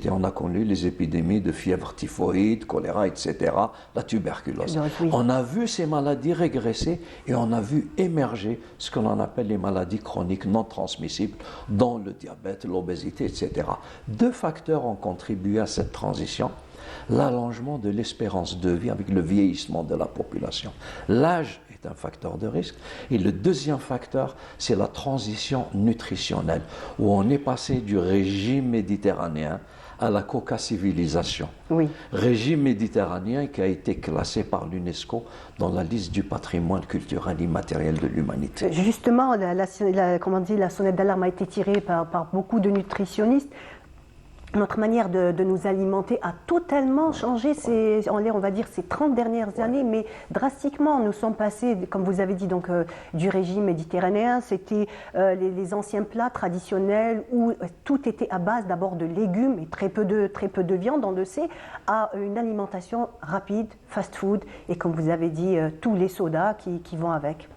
On a connu les épidémies de fièvre typhoïde, choléra, etc., la tuberculose. Oui. On a vu ces maladies régresser et on a vu émerger ce que l'on appelle les maladies chroniques non transmissibles, dont le diabète, l'obésité, etc. Deux facteurs ont contribué à cette transition. L'allongement de l'espérance de vie avec le vieillissement de la population. L'âge est un facteur de risque. Et le deuxième facteur, c'est la transition nutritionnelle, où on est passé du régime méditerranéen à la coca-civilisation. Oui. Régime méditerranéen qui a été classé par l'UNESCO dans la liste du patrimoine culturel immatériel de l'humanité. Justement, la sonnette d'alarme a été tirée par beaucoup de nutritionnistes. Notre manière de nous alimenter a totalement changé, on va dire, ces 30 dernières années, mais drastiquement. Nous sommes passés, comme vous avez dit, donc, du régime méditerranéen, c'était les anciens plats traditionnels où tout était à base d'abord de légumes et très peu de viande, on le sait, à une alimentation rapide, fast-food, et comme vous avez dit, tous les sodas qui vont avec.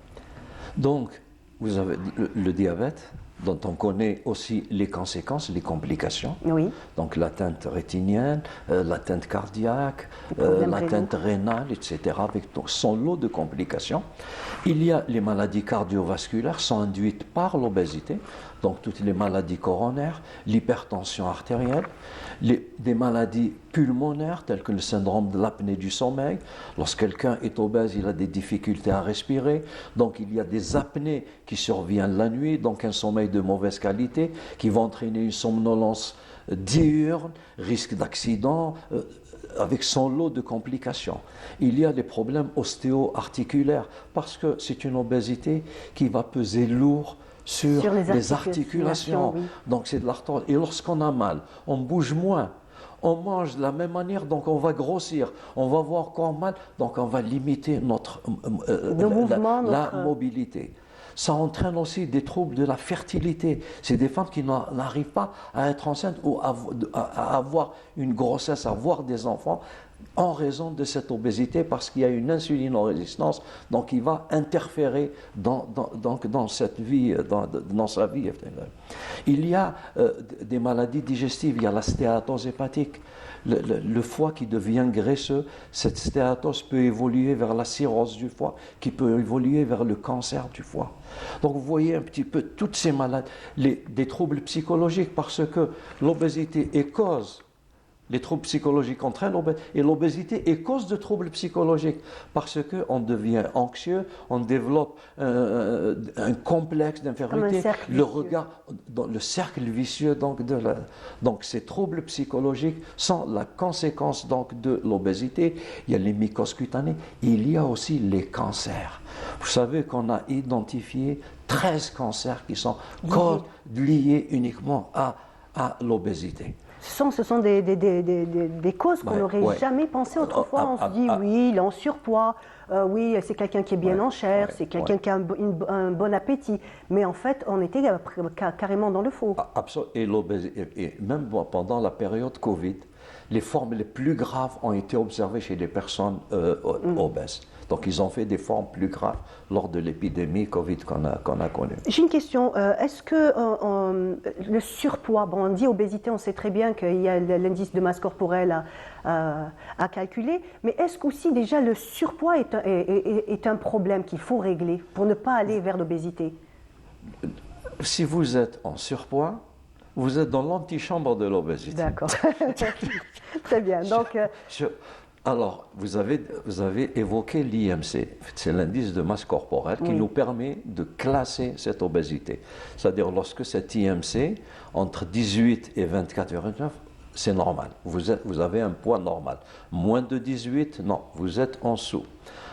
Donc, vous avez le diabète, dont on connaît aussi les conséquences, les complications. Oui. Donc l'atteinte rétinienne, l'atteinte cardiaque, l'atteinte rénale, etc., avec son lot de complications. Il y a les maladies cardiovasculaires sont induites par l'obésité, donc toutes les maladies coronaires, l'hypertension artérielle, des maladies pulmonaires telles que le syndrome de l'apnée du sommeil. Lorsque quelqu'un est obèse, il a des difficultés à respirer, donc il y a des apnées qui surviennent la nuit, donc un sommeil de mauvaise qualité qui va entraîner une somnolence diurne, risque d'accident, avec son lot de complications. Il y a des problèmes ostéo-articulaires parce que c'est une obésité qui va peser lourd sur les articulations. Oui. Donc c'est de l'arthrose. Et lorsqu'on a mal, on bouge moins. On mange de la même manière, donc on va grossir. On va avoir encore mal, donc on va limiter la mobilité. Ça entraîne aussi des troubles de la fertilité. C'est des femmes qui n'arrivent pas à être enceintes ou à avoir une grossesse, à avoir des enfants en raison de cette obésité parce qu'il y a une insulinorésistance, donc qui va interférer dans cette vie, dans sa vie. Il y a des maladies digestives, il y a la stéatose hépatique. Le foie qui devient graisseux, cette stéatose peut évoluer vers la cirrhose du foie, qui peut évoluer vers le cancer du foie. Donc vous voyez un petit peu toutes ces maladies, des troubles psychologiques, parce que l'obésité est cause. Les troubles psychologiques entraînent l'obésité, et l'obésité est cause de troubles psychologiques, parce qu'on devient anxieux, on développe un complexe d'infériorité, le regard, dans le cercle vicieux donc ces troubles psychologiques sont la conséquence donc de l'obésité. Il y a les mycoses cutanées, il y a aussi les cancers. Vous savez qu'on a identifié 13 cancers qui sont liés uniquement à l'obésité. Ce sont des causes qu'on n'aurait jamais pensé autrefois. On se dit, oui, il est en surpoids, oui, c'est quelqu'un qui est bien en chair, c'est quelqu'un qui a un bon appétit. Mais en fait, on était carrément dans le faux. Absolument. Et même pendant la période Covid, les formes les plus graves ont été observées chez les personnes obèses. Donc, ils ont fait des formes plus graves lors de l'épidémie Covid qu'on a connue. J'ai une question. Est-ce que le surpoids, bon, on dit obésité, on sait très bien qu'il y a l'indice de masse corporelle à calculer, mais est-ce qu'aussi déjà le surpoids est un problème qu'il faut régler pour ne pas aller vers l'obésité? Si vous êtes en surpoids, vous êtes dans l'antichambre de l'obésité. D'accord. Très bien. Donc, alors, vous avez évoqué l'IMC, c'est l'indice de masse corporelle qui nous permet de classer cette obésité. C'est-à-dire lorsque cet IMC, entre 18 et 24,9, c'est normal, vous avez un poids normal. Moins de 18, non, vous êtes en dessous.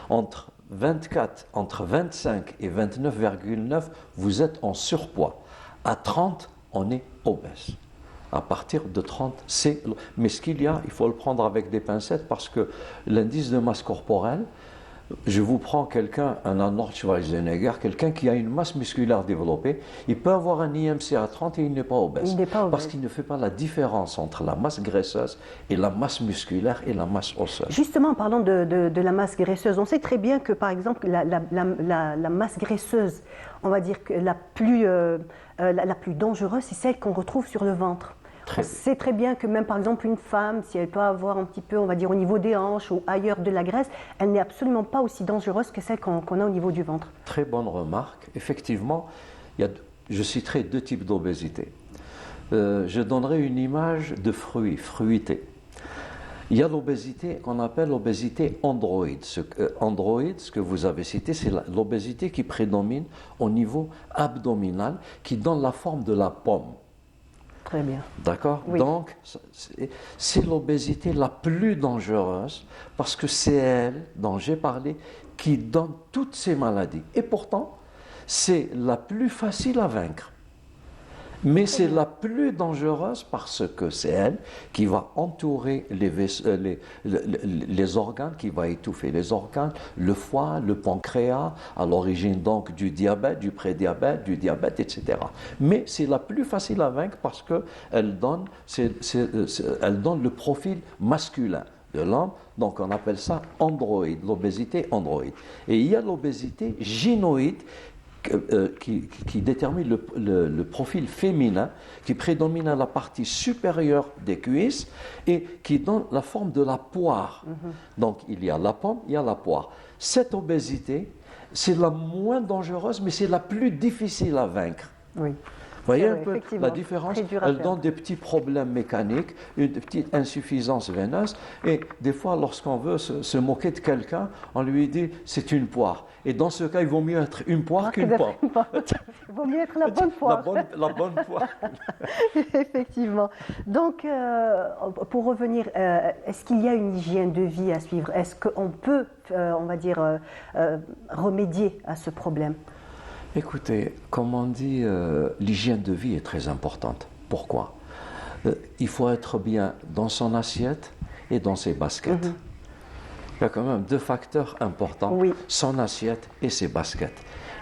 Entre 25 et 29,9, vous êtes en surpoids. À 30, on est obèse. À partir de 30, mais ce qu'il y a, il faut le prendre avec des pincettes parce que l'indice de masse corporelle, je vous prends quelqu'un, un Arnold Schwarzenegger, quelqu'un qui a une masse musculaire développée, il peut avoir un IMC à 30 et il n'est pas obèse. Parce qu'il ne fait pas la différence entre la masse graisseuse et la masse musculaire et la masse osseuse. Justement, en parlant de la masse graisseuse, on sait très bien que par exemple la masse graisseuse, on va dire que la plus dangereuse, c'est celle qu'on retrouve sur le ventre. On sait très bien que même par exemple une femme, si elle peut avoir un petit peu, on va dire au niveau des hanches ou ailleurs de la graisse, elle n'est absolument pas aussi dangereuse que celle qu'on a au niveau du ventre. Très bonne remarque. Effectivement, je citerai deux types d'obésité. Je donnerai une image de fruité. Il y a l'obésité qu'on appelle l'obésité androïde. Androïde, ce que vous avez cité, c'est l'obésité qui prédomine au niveau abdominal, qui donne la forme de la pomme. Très bien. D'accord? Oui. Donc, c'est l'obésité la plus dangereuse parce que c'est elle, dont j'ai parlé, qui donne toutes ces maladies. Et pourtant, c'est la plus facile à vaincre. Mais c'est la plus dangereuse parce que c'est elle qui va entourer les organes, qui va étouffer les organes, le foie, le pancréas, à l'origine donc du diabète, du prédiabète, du diabète, etc. Mais c'est la plus facile à vaincre parce qu'elle donne le profil masculin de l'homme, donc on appelle ça androïde, l'obésité androïde. Et il y a l'obésité gynoïde, qui détermine le profil féminin, qui prédomine à la partie supérieure des cuisses et qui donne la forme de la poire. Donc il y a la pomme, il y a la poire. Cette obésité, c'est la moins dangereuse, mais c'est la plus difficile à vaincre. Oui. Vous voyez un peu la différence? Elle donne des petits problèmes mécaniques, une petite insuffisance veineuse. Et des fois, lorsqu'on veut se moquer de quelqu'un, on lui dit c'est une poire. Et dans ce cas, il vaut mieux être une poire qu'une pomme. Il vaut mieux être la bonne poire. La bonne poire. Effectivement. Donc, pour revenir, est-ce qu'il y a une hygiène de vie à suivre? Est-ce qu'on peut, on va dire, remédier à ce problème? Écoutez, comme on dit, l'hygiène de vie est très importante. Pourquoi? Il faut être bien dans son assiette et dans ses baskets. Il y a quand même deux facteurs importants, son assiette et ses baskets.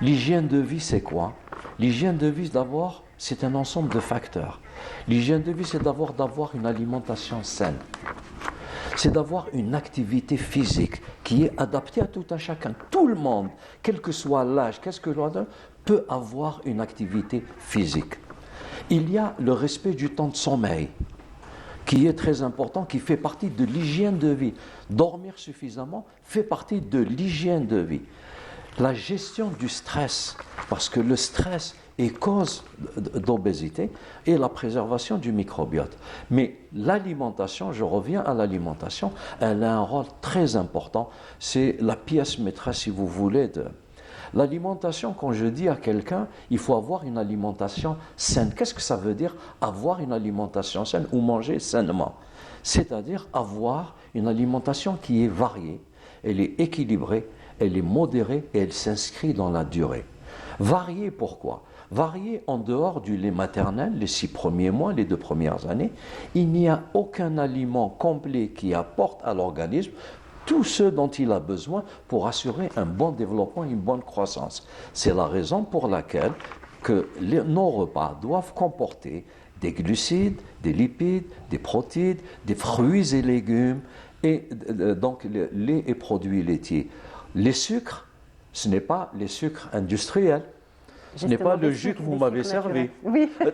L'hygiène de vie, c'est quoi? L'hygiène de vie, d'abord, c'est un ensemble de facteurs. L'hygiène de vie, c'est d'avoir une alimentation saine. C'est d'avoir une activité physique qui est adaptée à tout un chacun. Tout le monde, quel que soit l'âge, qu'est-ce que l'on a, peut avoir une activité physique. Il y a le respect du temps de sommeil, qui est très important, qui fait partie de l'hygiène de vie. Dormir suffisamment fait partie de l'hygiène de vie. La gestion du stress, parce que le stress est cause d'obésité, et la préservation du microbiote. Mais l'alimentation, je reviens à l'alimentation, elle a un rôle très important. C'est la pièce maîtresse, si vous voulez, de l'alimentation. Quand je dis à quelqu'un, il faut avoir une alimentation saine. Qu'est-ce que ça veut dire avoir une alimentation saine ou manger sainement? C'est-à-dire avoir une alimentation qui est variée, elle est équilibrée, elle est modérée et elle s'inscrit dans la durée. Variée, pourquoi? Variée en dehors du lait maternel, les 6 premiers mois, les 2 premières années, il n'y a aucun aliment complet qui apporte à l'organisme tout ce dont il a besoin pour assurer un bon développement et une bonne croissance. C'est la raison pour laquelle nos repas doivent comporter des glucides, des lipides, des protéines, des fruits et légumes, et donc le lait et produits laitiers. Les sucres, ce n'est pas les sucres industriels. Ce n'est pas le jus que vous m'avez servi. Oui, c'est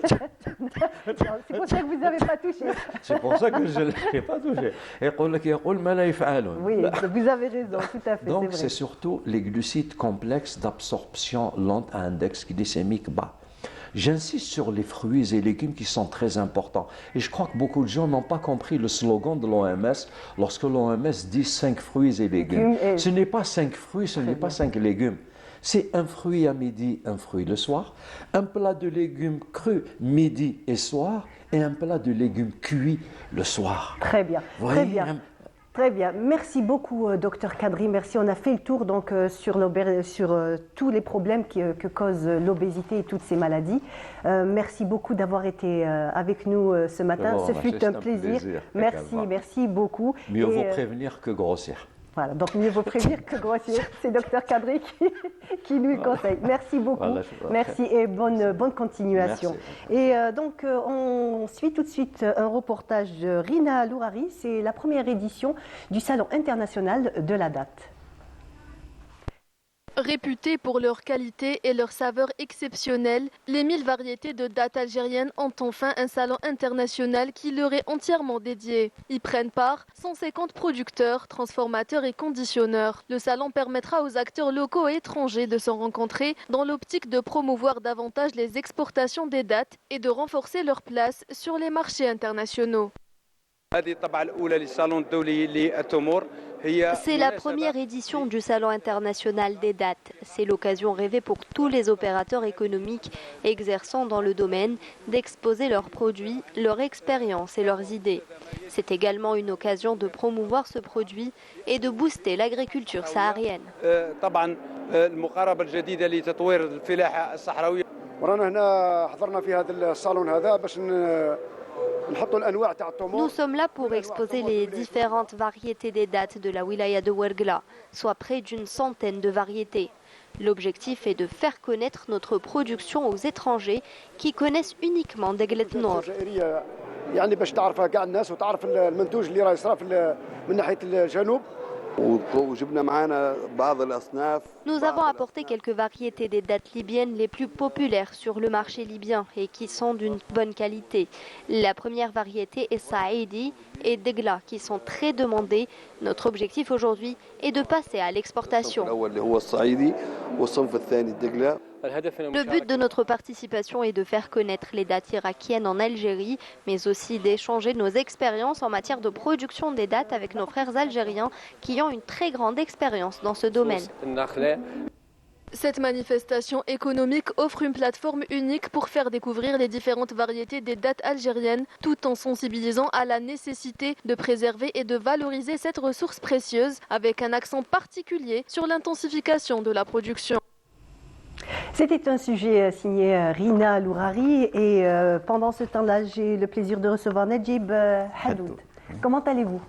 pour ça que vous n'avez pas touché. C'est pour ça que je ne l'ai pas touché. Oui, vous avez raison, tout à fait. Donc c'est c'est surtout les glucides complexes d'absorption lente à index glycémique bas. J'insiste sur les fruits et légumes qui sont très importants. Et je crois que beaucoup de gens n'ont pas compris le slogan de l'OMS lorsque l'OMS dit 5 fruits et légumes. Ce n'est pas 5 fruits, ce n'est pas 5 légumes. C'est un fruit à midi, un fruit le soir, un plat de légumes crus midi et soir, et un plat de légumes cuits le soir. Très bien, très bien. Très bien, merci beaucoup Dr Kadri, merci. On a fait le tour donc sur tous les problèmes que cause l'obésité et toutes ces maladies. Merci beaucoup d'avoir été avec nous ce matin, ce fut un plaisir. Merci, merci beaucoup. Mieux vaut prévenir que grossir. Voilà, donc mieux vaut prévenir que grossir. C'est Dr Kadri qui nous le conseille. Merci beaucoup. Merci et bonne continuation. Merci. Et donc, on suit tout de suite un reportage de Rina Lourari. C'est la première édition du Salon international de la date. Réputés pour leur qualité et leur saveur exceptionnelle, les 1000 variétés de dattes algériennes ont enfin un salon international qui leur est entièrement dédié. Y prennent part 150 producteurs, transformateurs et conditionneurs. Le salon permettra aux acteurs locaux et étrangers de se rencontrer dans l'optique de promouvoir davantage les exportations des dattes et de renforcer leur place sur les marchés internationaux. C'est la première édition du Salon international des dattes. C'est l'occasion rêvée pour tous les opérateurs économiques exerçant dans le domaine d'exposer leurs produits, leur expérience et leurs idées. C'est également une occasion de promouvoir ce produit et de booster l'agriculture saharienne. Nous sommes là pour exposer les différentes variétés des dattes de la wilaya de Ouergla, soit près d'une centaine de variétés. L'objectif est de faire connaître notre production aux étrangers qui connaissent uniquement Deglet Nord. Nous avons apporté quelques variétés des dattes libyennes les plus populaires sur le marché libyen et qui sont d'une bonne qualité. La première variété est Saïdi et Degla qui sont très demandées. Notre objectif aujourd'hui est de passer à l'exportation. Le but de notre participation est de faire connaître les dattes irakiennes en Algérie, mais aussi d'échanger nos expériences en matière de production des dattes avec nos frères algériens qui ont une très grande expérience dans ce domaine. Cette manifestation économique offre une plateforme unique pour faire découvrir les différentes variétés des dattes algériennes, tout en sensibilisant à la nécessité de préserver et de valoriser cette ressource précieuse, avec un accent particulier sur l'intensification de la production. C'était un sujet signé Rina Lourari et pendant ce temps-là, j'ai le plaisir de recevoir Najib Hadoud. Comment allez-vous?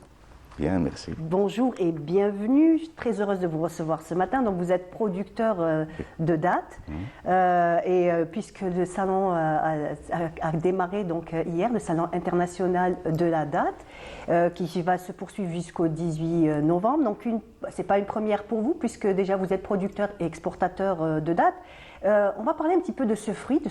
Bien, merci. Bonjour et bienvenue. Je suis très heureuse de vous recevoir ce matin. Donc, vous êtes producteur de dattes. Puisque le salon a démarré donc, hier, le salon international de la date, qui va se poursuivre jusqu'au 18 novembre. Donc, ce n'est pas une première pour vous, puisque déjà vous êtes producteur et exportateur de dattes. On va parler un petit peu de ce fruit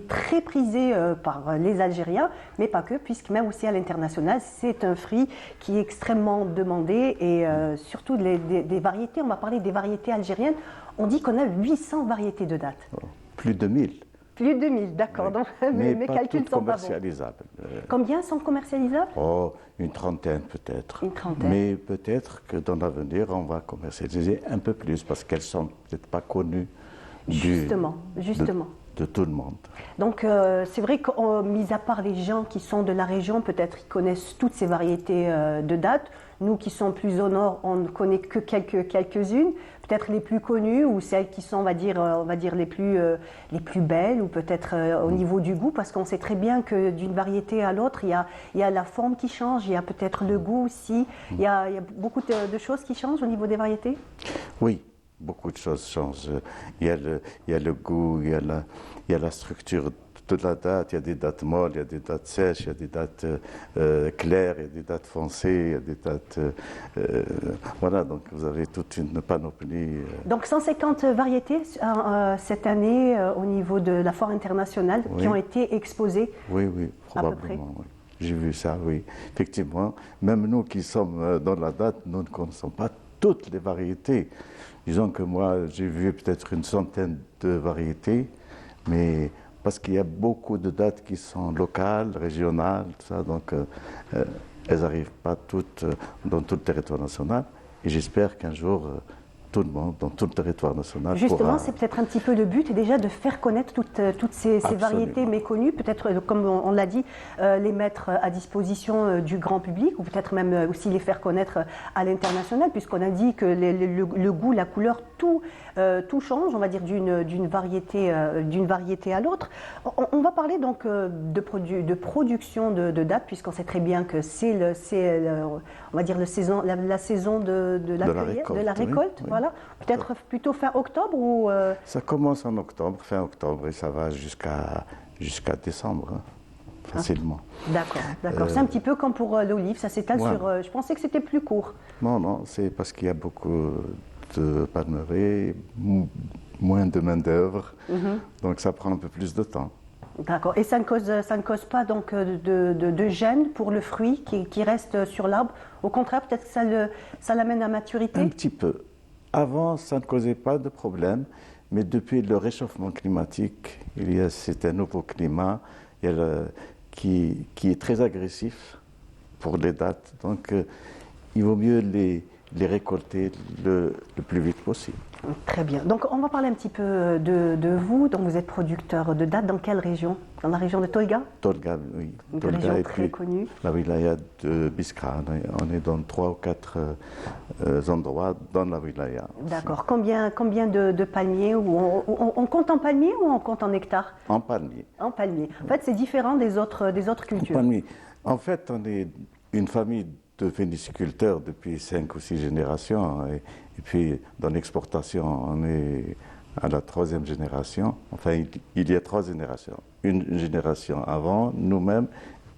très prisé par les Algériens, mais pas que, puisque même aussi à l'international, c'est un fruit qui est extrêmement demandé et surtout des variétés. On va parler des variétés algériennes. On dit qu'on a 800 variétés de dattes. Plus de 1000. Plus de 1000, d'accord. Oui. Donc mes pas calculs toutes sont pas bons. commercialisables. Combien sont commercialisables? Oh, une trentaine peut-être. Une trentaine. Mais peut-être que dans l'avenir, on va commercialiser un peu plus parce qu'elles sont peut-être pas connues. Justement. De tout le monde. Donc c'est vrai que, mis à part les gens qui sont de la région, peut-être ils connaissent toutes ces variétés de dattes. Nous qui sommes plus au nord, on ne connaît que quelques-unes, peut-être les plus connues ou celles qui sont, on va dire les plus belles ou peut-être au niveau du goût, parce qu'on sait très bien que d'une variété à l'autre, il y a la forme qui change, il y a peut-être le goût aussi, il y a beaucoup de choses qui changent au niveau des variétés. Oui. Beaucoup de choses changent. Il y a le goût, il y a la structure de la date, il y a des dates molles, il y a des dates sèches, il y a des dates claires, il y a des dates foncées, il y a des dates... voilà, donc vous avez toute une panoplie. Donc 150 variétés cette année au niveau de la foire internationale qui ont été exposées. Oui, probablement. Oui. J'ai vu ça, oui. Effectivement, même nous qui sommes dans la date, nous ne connaissons pas toutes les variétés. Disons que moi, j'ai vu peut-être une centaine de variétés, mais parce qu'il y a beaucoup de dates qui sont locales, régionales, tout ça, donc elles n'arrivent pas toutes dans tout le territoire national. Et j'espère qu'un jour, tout le monde, dans tout le territoire national, Justement, c'est peut-être un petit peu le but, déjà de faire connaître toutes ces variétés méconnues, peut-être, comme on l'a dit, les mettre à disposition du grand public, ou peut-être même aussi les faire connaître à l'international, puisqu'on a dit que le goût, la couleur, tout change, on va dire, d'une variété à l'autre. On va parler donc de production de dattes, puisqu'on sait très bien que c'est on va dire la saison de la récolte, oui. Voilà. Peut-être plutôt fin octobre ou Ça commence en octobre, fin octobre, et ça va jusqu'à décembre, facilement. D'accord. C'est un petit peu comme pour l'olive, ça s'étale sur... Je pensais que c'était plus court. Non, c'est parce qu'il y a beaucoup de palmeraies, moins de main-d'œuvre, donc ça prend un peu plus de temps. D'accord. Et ça ne cause pas donc de gêne pour le fruit qui reste sur l'arbre. Au contraire, peut-être que ça l'amène à maturité. Un petit peu. Avant, ça ne causait pas de problème, mais depuis le réchauffement climatique, c'est un nouveau climat qui est très agressif pour les dattes. Donc, il vaut mieux les récolter le plus vite possible. Très bien. Donc, on va parler un petit peu de vous. Donc, vous êtes producteur de dattes dans quelle région? Dans la région de Tolga? Tolga, oui. Une Tolga région et très connue. La wilaya de Biskra. On est dans 3 ou 4 endroits dans la wilaya. D'accord. Combien de palmiers? On compte en palmiers ou on compte en hectares? En palmiers. En palmiers. En fait, c'est différent des autres cultures. En palmiers. En fait, on est une famille de véniciculteurs depuis 5 ou 6 générations. Et puis, dans l'exportation, on est à la 3e génération. Enfin, il y a 3 générations. Une génération avant, nous-mêmes,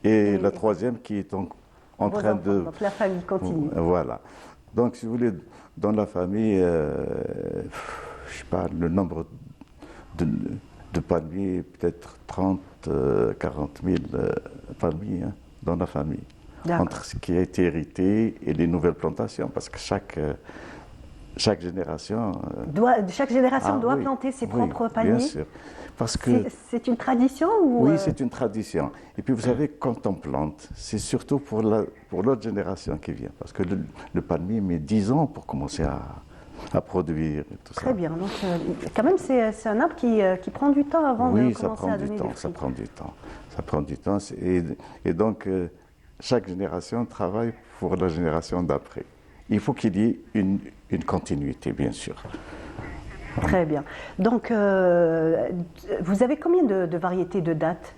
et la 3e qui est en train de... Donc, la famille continue. Voilà. Donc, si vous voulez, dans la famille, je sais pas, le nombre de palmiers, peut-être 30, 40 000 palmiers dans la famille. Entre ce qui a été hérité et les nouvelles plantations, parce que chaque génération doit planter ses propres palmiers. Bien sûr. Parce que c'est une tradition ou Oui, c'est une tradition. Et puis vous savez, quand on plante, c'est surtout pour l'autre génération qui vient. Parce que le palmier met 10 ans pour commencer à produire et tout ça. Très bien. Donc, quand même, c'est un arbre qui prend du temps avant de commencer à donner des fruits. Ça prend du temps. Ça prend du temps. Et donc, chaque génération travaille pour la génération d'après. Il faut qu'il y ait une continuité, bien sûr. Très bien. Donc, vous avez combien de variétés de dattes?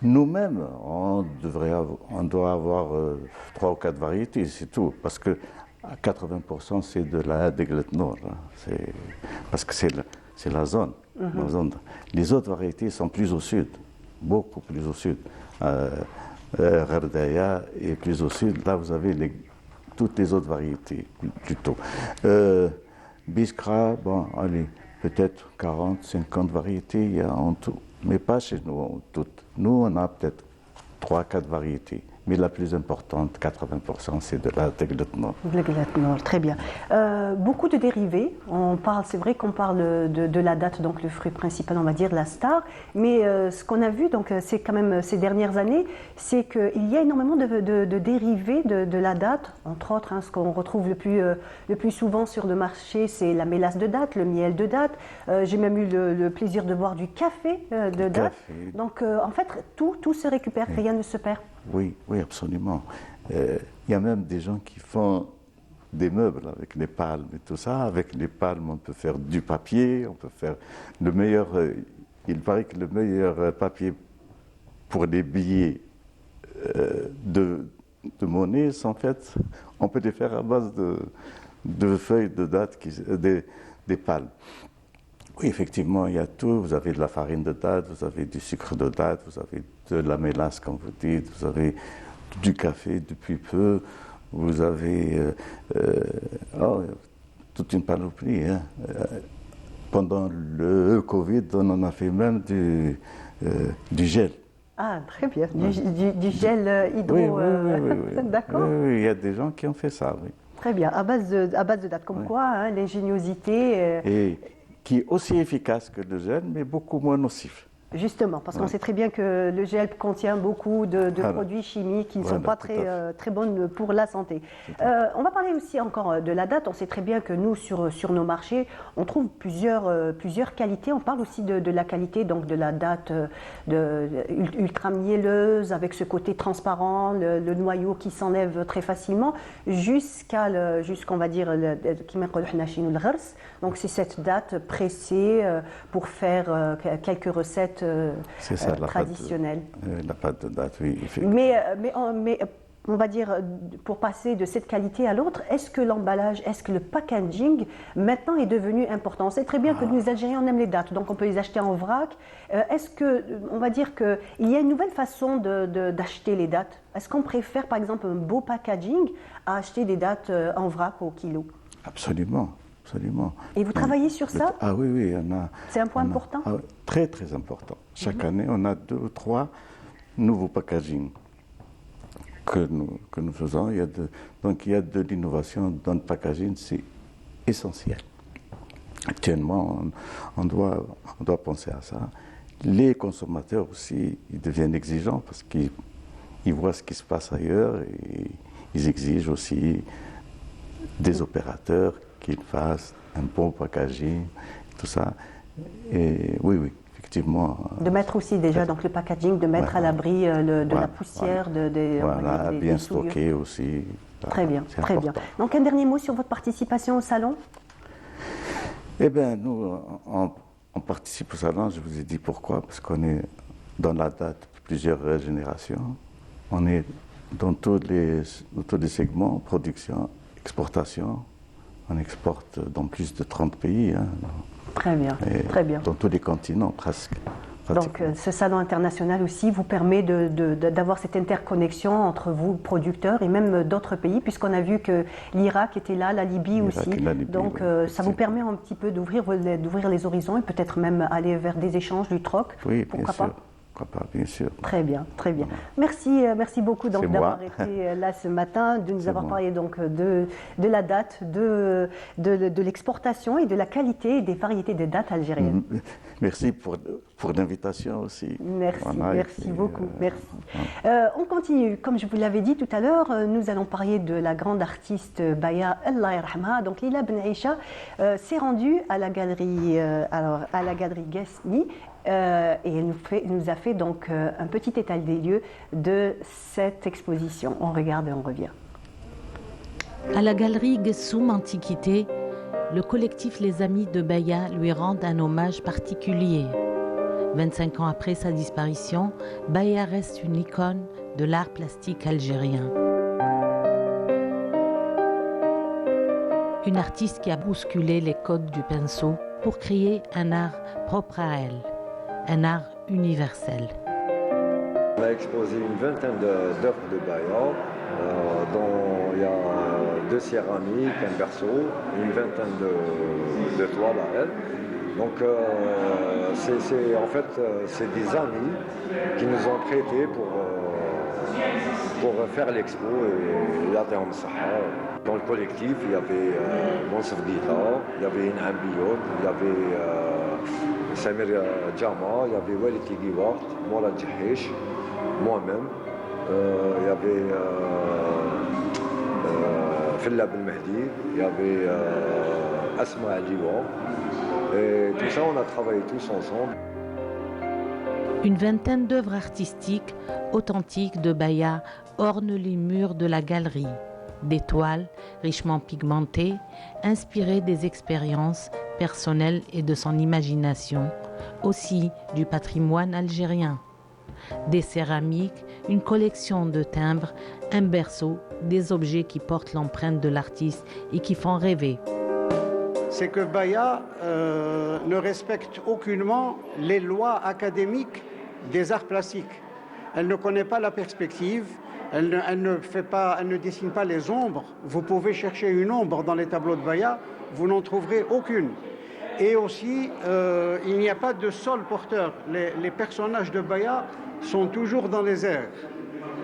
Nous-mêmes, on doit avoir 3 ou 4 variétés, c'est tout. Parce que à 80%, c'est de la Deglet Nord. Parce que c'est la zone. La zone. Les autres variétés sont plus au sud, beaucoup plus au sud. Gherdaya et plus au sud, là vous avez toutes les autres variétés plutôt. Biskra, bon, allez, peut-être 40, 50 variétés il y a en tout, mais pas chez nous toutes. Nous, on a peut-être 3-4 variétés. Mais la plus importante, 80%, c'est de la Deglet Nord. Deglet Nord, très bien. Beaucoup de dérivés. C'est vrai qu'on parle de la date, donc le fruit principal, on va dire, la star. Mais ce qu'on a vu, donc, c'est quand même ces dernières années, c'est qu'il y a énormément de dérivés de la date. Entre autres, ce qu'on retrouve le plus souvent sur le marché, c'est la mélasse de date, le miel de date. J'ai même eu le plaisir de boire du café de date. Donc, en fait, tout se récupère, rien ne se perd. Oui, absolument. Il y a même des gens qui font des meubles avec les palmes et tout ça. Avec les palmes, on peut faire du papier, on peut faire le meilleur. Il paraît que le meilleur papier pour les billets de monnaie, en fait, on peut les faire à base de feuilles de date, des palmes. Oui, effectivement, il y a tout. Vous avez de la farine de date, vous avez du sucre de date, vous avez de la mélasse, comme vous dites, vous avez du café depuis peu, vous avez toute une panoplie. Pendant le Covid, on en a fait même du gel. Ah, très bien. Du gel hydro. Oui. D'accord. Oui, il y a des gens qui ont fait ça, oui. Très bien, à base de date. Comme quoi, l'ingéniosité. Et qui est aussi efficace que le gel, mais beaucoup moins nocif. Justement, parce qu'on sait très bien que le gel contient beaucoup de produits chimiques qui ne sont pas très bonnes pour la santé. On va parler aussi encore de la date. On sait très bien que nous, sur nos marchés, on trouve plusieurs qualités. On parle aussi de la qualité donc de la date ultra mielleuse, avec ce côté transparent, le noyau qui s'enlève très facilement, jusqu'on va dire, donc c'est cette date pressée pour faire quelques recettes traditionnelle. La pâte de date, oui. Mais on va dire, pour passer de cette qualité à l'autre, est-ce que l'emballage, est-ce que le packaging, maintenant, est devenu important? On sait très bien que nous, les Algériens, on aime les dates, donc on peut les acheter en vrac. Est-ce que, on va dire qu'il y a une nouvelle façon d'acheter les dates? Est-ce qu'on préfère, par exemple, un beau packaging à acheter des dates en vrac au kilo? Absolument. Et vous travaillez sur ça? Ah oui, c'est un point important? Très, très important. Chaque année, on a 2 ou 3 nouveaux packaging que nous faisons. Donc il y a de l'innovation dans le packaging, c'est essentiel. Actuellement, on doit penser à ça. Les consommateurs aussi, ils deviennent exigeants parce qu'ils voient ce qui se passe ailleurs et ils exigent aussi des opérateurs qu'ils fassent un bon packaging, tout ça. Et oui, effectivement. De mettre aussi déjà donc le packaging, de mettre à l'abri de la poussière, bien stocké aussi. Très bien. Donc un dernier mot sur votre participation au salon? Eh bien, nous, on participe au salon, je vous ai dit pourquoi, parce qu'on est dans la date de plusieurs générations. On est dans tous les segments, production, exportation. On exporte dans plus de 30 pays. Très bien. Dans tous les continents, presque. Donc ce salon international aussi vous permet d'avoir cette interconnexion entre vous, producteurs, et même d'autres pays, puisqu'on a vu que l'Irak était là, la Libye aussi. Donc ça vous permet un petit peu d'ouvrir les horizons et peut-être même aller vers des échanges, du troc. Oui, pourquoi pas? Bien sûr. Très bien. Merci beaucoup d'avoir été là ce matin, de nous avoir parlé donc de la date, de l'exportation et de la qualité et des variétés de dates algériennes. Merci pour l'invitation aussi. Merci beaucoup. On continue. Comme je vous l'avais dit tout à l'heure, nous allons parler de la grande artiste Baya Allah Yarhamha. Donc Lila Ben Aïcha s'est rendue à la galerie Guesni. Et elle nous a fait donc un petit état des lieux de cette exposition. On regarde et on revient. À la galerie Gessoum Antiquité, le collectif Les Amis de Baya lui rend un hommage particulier. 25 ans après sa disparition, Baya reste une icône de l'art plastique algérien. Une artiste qui a bousculé les codes du pinceau pour créer un art propre à elle, un art universel. On a exposé une vingtaine d'œuvres de Baya, dont il y a 2 céramiques, un berceau, une vingtaine de toiles à elle. Donc c'est des amis qui nous ont prêté pour faire l'expo et l'Athéum Sahara. Dans le collectif, il y avait Monsef Guita, il y avait Inham Biot, il y avait Samir Djama, il y avait Walid Tigiwart, Mourad Djahish, moi-même, il y avait Filla Belmehdi, il y avait Asma Aliwa. Et tout ça, on a travaillé tous ensemble. Une vingtaine d'œuvres artistiques authentiques de Baya ornent les murs de la galerie. Des toiles richement pigmentées, inspirées des expériences personnelles et de son imagination, aussi du patrimoine algérien. Des céramiques, une collection de timbres, un berceau, des objets qui portent l'empreinte de l'artiste et qui font rêver. C'est que Baya ne respecte aucunement les lois académiques des arts plastiques. Elle ne connaît pas la perspective, elle ne dessine pas les ombres. Vous pouvez chercher une ombre dans les tableaux de Baya, vous n'en trouverez aucune. Et aussi, il n'y a pas de sol porteur. Les personnages de Baya sont toujours dans les airs.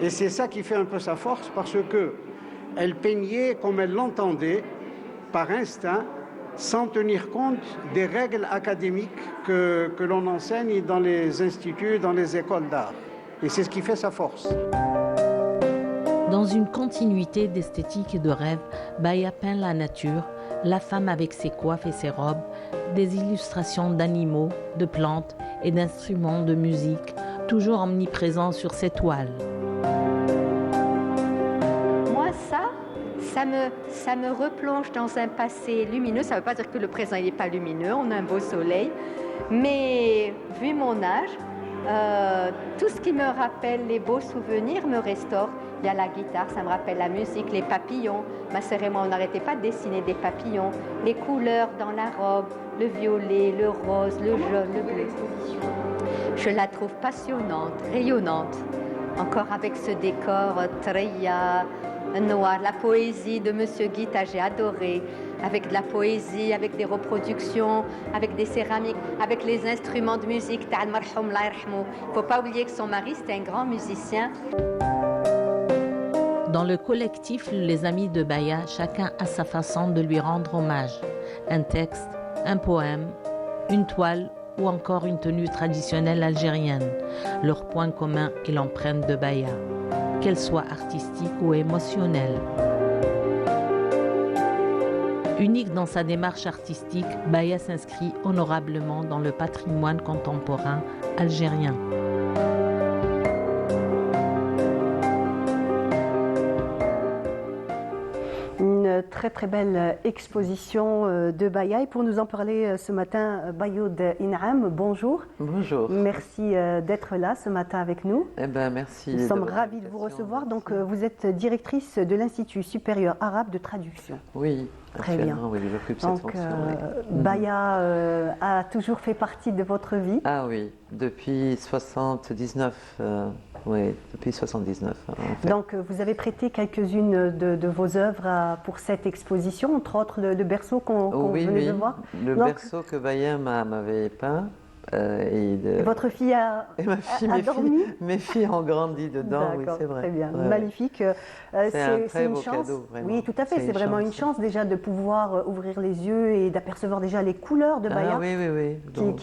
Et c'est ça qui fait un peu sa force, parce qu'elle peignait comme elle l'entendait, par instinct, sans tenir compte des règles académiques que l'on enseigne dans les instituts, dans les écoles d'art. Et c'est ce qui fait sa force. Dans une continuité d'esthétique et de rêve, Baya peint la nature, la femme avec ses coiffes et ses robes, des illustrations d'animaux, de plantes et d'instruments de musique, toujours omniprésents sur ses toiles. Moi, ça me replonge dans un passé lumineux. Ça ne veut pas dire que le présent n'est pas lumineux, on a un beau soleil. Mais vu mon âge, tout ce qui me rappelle les beaux souvenirs me restaure. Il y a la guitare, ça me rappelle la musique, les papillons. Ma sœur et moi, on n'arrêtait pas de dessiner des papillons. Les couleurs dans la robe, le violet, le rose, le jaune, le bleu. Je la trouve passionnante, rayonnante. Encore avec ce décor Treya, noir, la poésie de Monsieur Guita, j'ai adoré. Avec de la poésie, avec des reproductions, avec des céramiques, avec les instruments de musique. Il ne faut pas oublier que son mari, c'était un grand musicien. Dans le collectif Les Amis de Baya, chacun a sa façon de lui rendre hommage. Un texte, un poème, une toile ou encore une tenue traditionnelle algérienne. Leur point commun est l'empreinte de Baya, qu'elle soit artistique ou émotionnelle. Unique dans sa démarche artistique, Baya s'inscrit honorablement dans le patrimoine contemporain algérien. Une très très belle exposition de Baya. Et pour nous en parler ce matin, Bayoud Inham, bonjour. Bonjour. Merci d'être là ce matin avec nous. Eh ben, merci. Nous sommes ravis de vous recevoir. Donc, vous êtes directrice de l'Institut supérieur arabe de traduction. Oui, très bien. Oui, j'occupe cette fonction. Baya a toujours fait partie de votre vie. Ah oui, depuis 79. Oui, depuis 79. En fait. Donc, vous avez prêté quelques-unes de vos œuvres pour cette exposition, entre autres le berceau qu'on venait de voir. Le berceau que Baya m'avait peint. Et votre fille a dormi. Mes filles ont grandi dedans, oui, c'est vrai. Très bien, ouais. Magnifique. C'est un très beau chance. cadeau, vraiment. Oui, tout à fait. C'est vraiment une chance déjà de pouvoir ouvrir les yeux et d'apercevoir déjà les couleurs de Baya. Ah oui, oui, oui. Donc,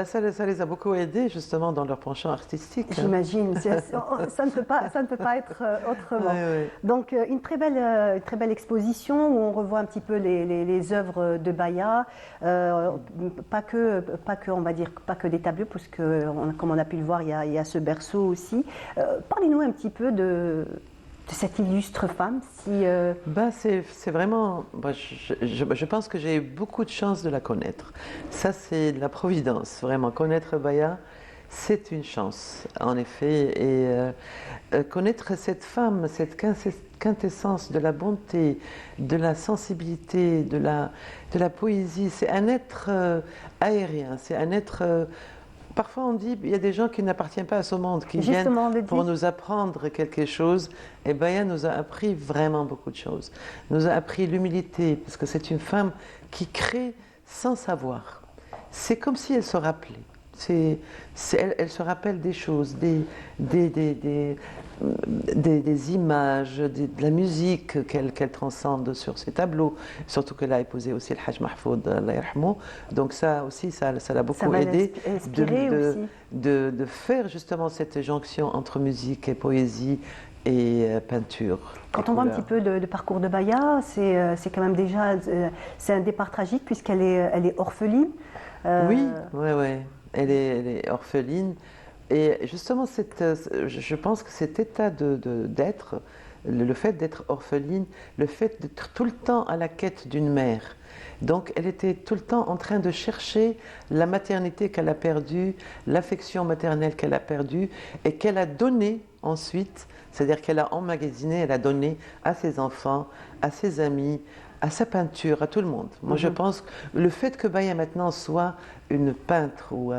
ça les a beaucoup aidés justement dans leur penchant artistique. J'imagine. Ça ne peut pas être autrement. Oui, oui. Donc une très belle exposition où on revoit un petit peu les œuvres de Baya. Pas que on va dire pas que des tableaux, puisque comme on a pu le voir, il y a ce berceau aussi. Parlez-nous un petit peu de cette illustre femme C'est vraiment... je pense que j'ai eu beaucoup de chance de la connaître. Ça, c'est de la providence, vraiment. Connaître Baya, c'est une chance, en effet. Et connaître cette femme, cette quintessence de la bonté, de la sensibilité, de la poésie, c'est un être aérien, c'est un être... Parfois on dit qu'il y a des gens qui n'appartiennent pas à ce monde, qui viennent pour nous apprendre quelque chose. Et Baya nous a appris vraiment beaucoup de choses. Nous a appris l'humilité, parce que c'est une femme qui crée sans savoir. C'est comme si elle se rappelait. Elle se rappelle des choses, des images, de la musique qu'elle transcende sur ses tableaux. Surtout qu'elle a épousé aussi le Hajj Mahfoud, Allah yarhamou. Donc ça aussi, ça l'a beaucoup aidé de faire justement cette jonction entre musique et poésie et peinture. Quand on voit un petit peu le parcours de Baya, c'est quand même déjà c'est un départ tragique puisqu'elle est orpheline. Oui. Elle est orpheline. Et justement, je pense que cet état d'être, le fait d'être orpheline, le fait d'être tout le temps à la quête d'une mère. Donc, elle était tout le temps en train de chercher la maternité qu'elle a perdue, l'affection maternelle qu'elle a perdue et qu'elle a donnée ensuite, c'est-à-dire qu'elle a emmagasiné, elle a donné à ses enfants, à ses amis, à sa peinture, à tout le monde. Moi, je pense que le fait que Baya maintenant soit une peintre ou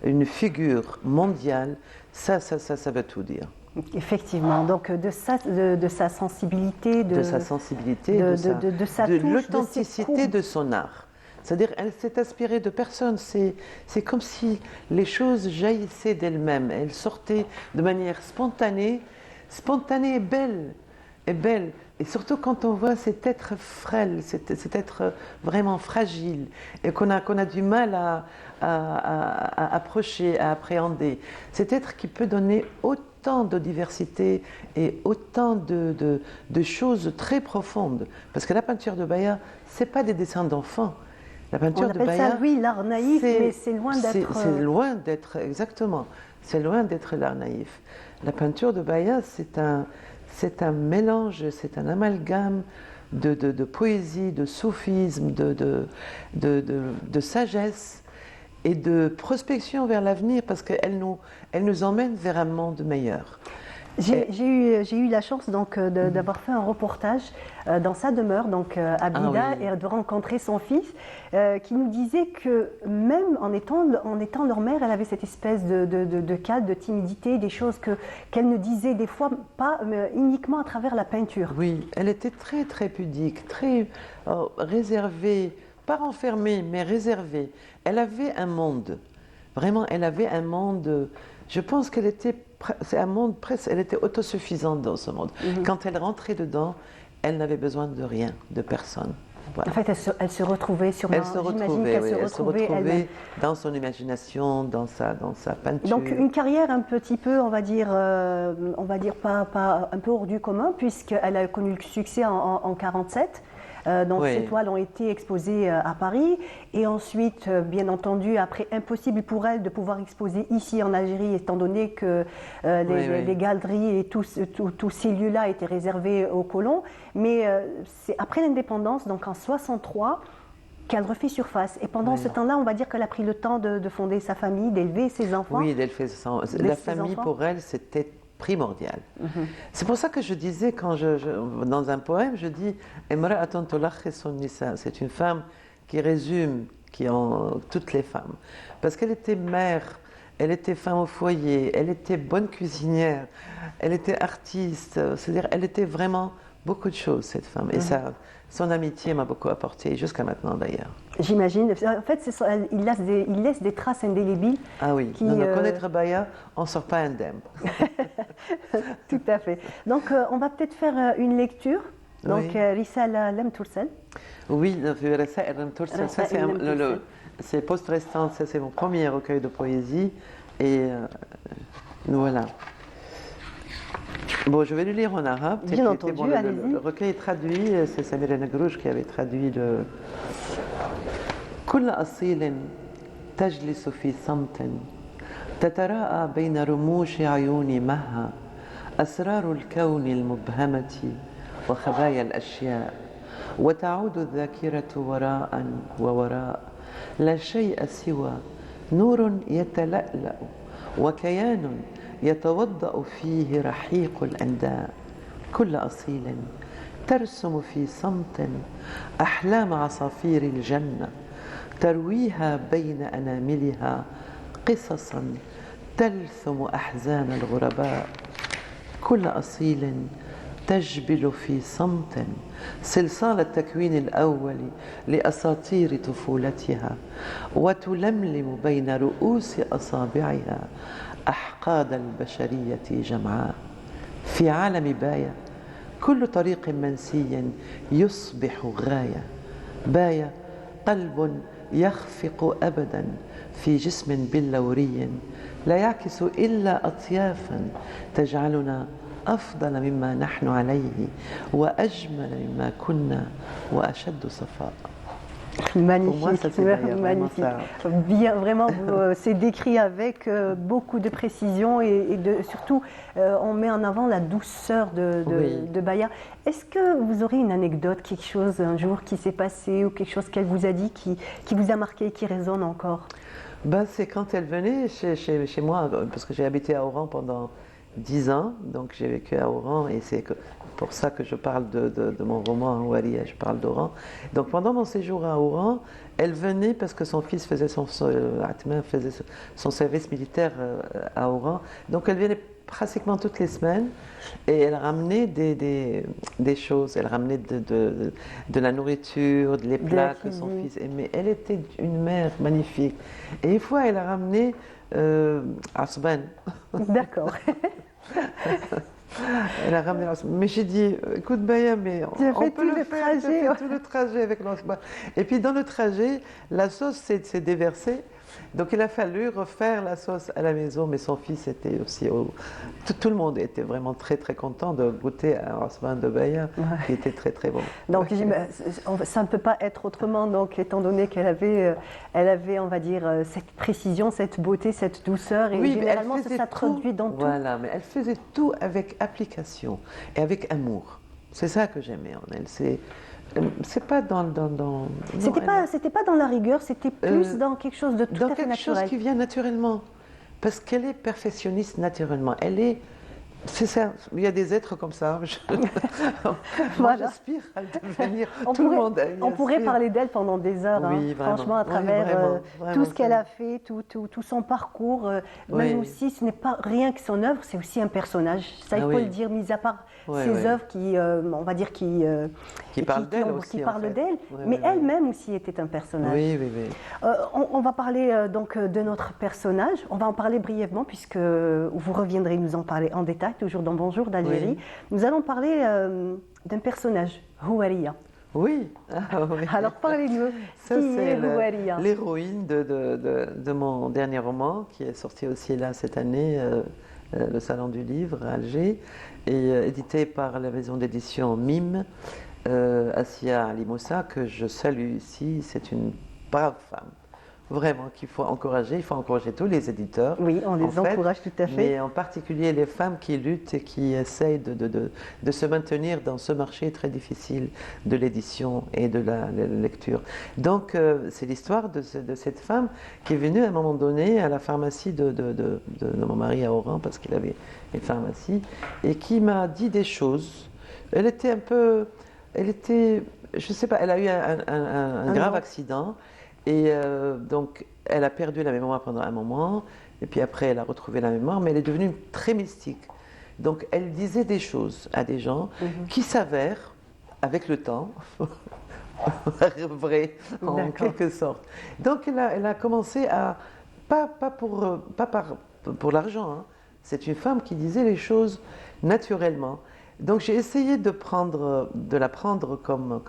une figure mondiale, ça veut tout dire. Effectivement, donc de sa sensibilité, de l'authenticité de son art. C'est-à-dire, elle s'est inspirée de personne. C'est comme si les choses jaillissaient d'elle-même. Elle sortait de manière spontanée et belle. Et surtout quand on voit cet être frêle, cet être vraiment fragile, et qu'on a du mal à approcher, à appréhender. Cet être qui peut donner autant de diversité et autant de choses très profondes. Parce que la peinture de Baya, ce n'est pas des dessins d'enfants. La peinture de Baya, ça, oui, l'art naïf, mais c'est loin d'être... C'est loin d'être, exactement, c'est loin d'être l'art naïf. La peinture de Baya, c'est un mélange, c'est un amalgame de poésie, de soufisme, de sagesse et de prospection vers l'avenir, parce qu'elle nous emmène vers un monde meilleur. J'ai eu la chance donc d'avoir fait un reportage dans sa demeure, donc à Blida, et de rencontrer son fils, qui nous disait que même en étant leur mère, elle avait cette espèce de calme, de timidité, des choses qu'elle ne disait des fois pas uniquement à travers la peinture. Oui, elle était très très pudique, très réservée, pas renfermée, mais réservée. Elle avait un monde, vraiment, elle avait un monde. Je pense qu'elle était, c'est un monde presque, elle était autosuffisante dans ce monde. Quand elle rentrait dedans, elle n'avait besoin de rien, de personne. Voilà. En fait, elle se retrouvait sur elle se retrouvait dans son imagination, dans sa peinture. Donc une carrière un petit peu, on va dire pas un peu hors du commun, puisqu'elle a connu le succès en 1947. Donc ces toiles ont été exposées à Paris et ensuite, bien entendu, après impossible pour elle de pouvoir exposer ici en Algérie, étant donné que les galeries et tous ces lieux-là étaient réservés aux colons. Mais c'est après l'indépendance, donc en 1963, qu'elle refait surface. Et pendant ce temps-là, on va dire qu'elle a pris le temps de fonder sa famille, d'élever ses enfants. Oui, d'élever ses enfants. La famille, pour elle, c'était primordial. C'est pour ça que je disais, dans un poème, je dis c'est une femme qui résume toutes les femmes. Parce qu'elle était mère, elle était femme au foyer, elle était bonne cuisinière, elle était artiste, c'est-à-dire elle était vraiment beaucoup de choses, cette femme. Et ça, son amitié m'a beaucoup apporté, jusqu'à maintenant d'ailleurs. J'imagine. En fait, il laisse des traces indélébiles. Ah oui, connaître Baya, on ne sort pas indemne. Tout à fait. Donc, on va peut-être faire une lecture. Donc, Risala Lem Toursel. Oui, Risala Lem Toursel, ça c'est post-restant, ça c'est mon premier recueil de poésie. Et voilà. Bon, je vais le lire en arabe. Bien entendu, allez-y. Le recueil est traduit, c'est Samira Negrouche qui avait traduit le... كل أصيل تجلس في صمت تتراءى بين رموش عيوني مها أسرار الكون المبهمة وخبايا الأشياء وتعود الذاكرة وراء ووراء لا شيء سوى نور يتلألأ وكيان يتوضأ فيه رحيق الأنداء كل أصيل ترسم في صمت أحلام عصافير الجنة ترويها بين أناملها قصصا تلثم أحزان الغرباء كل أصيل تجبل في صمت صلصال التكوين الأول لأساطير طفولتها وتلملم بين رؤوس أصابعها أحقاد البشرية جمعاء في عالم باية كل طريق منسي يصبح غاية باية قلب يخفق أبدا في جسم بلوري لا يعكس إلا أطيافا تجعلنا أفضل مما نحن عليه وأجمل مما كنا وأشد صفاء. Magnifique, magnifique. Bien, vraiment, c'est décrit avec beaucoup de précision et surtout, on met en avant la douceur de Baya. Est-ce que vous aurez une anecdote, quelque chose un jour qui s'est passé ou quelque chose qu'elle vous a dit qui vous a marqué et qui résonne encore? C'est quand elle venait chez moi, parce que j'ai habité à Oran pendant 10 ans, donc j'ai vécu à Oran et c'est pour ça que je parle de mon roman Ouaria, je parle d'Oran. Donc pendant mon séjour à Oran, elle venait parce que son fils faisait son service militaire à Oran, donc elle venait pratiquement toutes les semaines et elle ramenait des choses, elle ramenait de la nourriture, des plats que son fils aimait. Elle était une mère magnifique. Et une fois, elle a ramené Asban. D'accord. Elle a ramené l'Asban. Mais j'ai dit, écoute Baya, mais on peut le faire, tout le trajet avec l'Asban. Et puis dans le trajet, la sauce s'est déversée. Donc il a fallu refaire la sauce à la maison, mais son fils était aussi... Tout le monde était vraiment très très content de goûter un Asban de Baya, qui était très très bon. Donc ça ne peut pas être autrement, donc, étant donné qu'elle avait, on va dire, cette précision, cette beauté, cette douceur, et généralement ça s'introduit dans tout. Voilà, mais elle faisait tout avec application et avec amour. C'est ça que j'aimais en elle. C'est pas dans C'était pas dans la rigueur, c'était plus dans quelque chose de tout à fait naturel. Dans quelque chose qui vient naturellement. Parce qu'elle est perfectionniste naturellement. C'est ça, il y a des êtres comme ça. Moi, j'aspire à devenir. On pourrait parler d'elle pendant des heures, oui, franchement, à travers tout ce qu'elle a fait, tout son parcours. Même aussi, ce n'est pas rien que son œuvre, c'est aussi un personnage. Ça, il faut le dire, mis à part ses œuvres qui, on va dire, qui parlent d'elle aussi. Qui parlent d'elle, mais elle-même aussi était un personnage. Oui, oui, oui. On va parler donc de notre personnage. On va en parler brièvement, puisque vous reviendrez nous en parler en détail, toujours dans Bonjour d'Algérie. Oui. Nous allons parler d'un personnage, Ouaria. Oui. Alors parlez-nous, qui est Ouaria? L'héroïne de mon dernier roman, qui est sorti aussi là cette année, le Salon du Livre à Alger, et édité par la maison d'édition Mime, Assia Ali Moussa, que je salue ici. C'est une brave femme. Vraiment, qu'il faut encourager. Il faut encourager tous les éditeurs. Oui, on les encourage tout à fait. Mais en particulier les femmes qui luttent et qui essayent de se maintenir dans ce marché très difficile de l'édition et de la lecture. Donc, c'est l'histoire de cette femme qui est venue à un moment donné à la pharmacie de mon mari à Oran, parce qu'il avait une pharmacie, et qui m'a dit des choses. Elle était un peu... je sais pas, elle a eu un grave accident. Et donc, elle a perdu la mémoire pendant un moment, et puis après, elle a retrouvé la mémoire, mais elle est devenue très mystique. Donc, elle disait des choses à des gens qui s'avèrent, avec le temps, vraies, en quelque sorte. Donc, elle a commencé à, pas pour l'argent, hein. C'est une femme qui disait les choses naturellement. Donc j'ai essayé de la prendre comme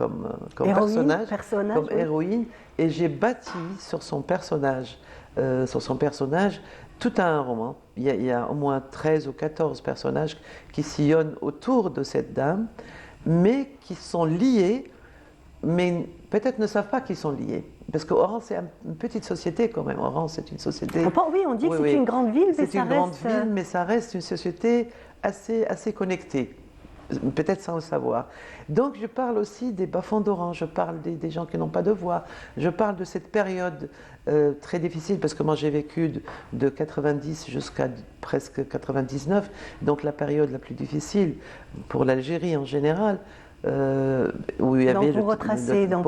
personnage, comme héroïne, et j'ai bâti sur son personnage tout un roman. Il y a au moins 13 ou 14 personnages qui sillonnent autour de cette dame, mais qui sont liés, mais peut-être ne savent pas qu'ils sont liés. Parce que Oran, c'est une petite société quand même. Oran, c'est une société... Oui, on dit que c'est une grande ville, mais c'est une grande ville, mais ça reste une société assez connectés, peut-être sans le savoir. Donc je parle aussi des bas-fonds d'Oran, je parle des gens qui n'ont pas de voix, je parle de cette période très difficile, parce que moi j'ai vécu de 90 jusqu'à presque 99, donc la période la plus difficile pour l'Algérie en général. Où il y avait pour retracer un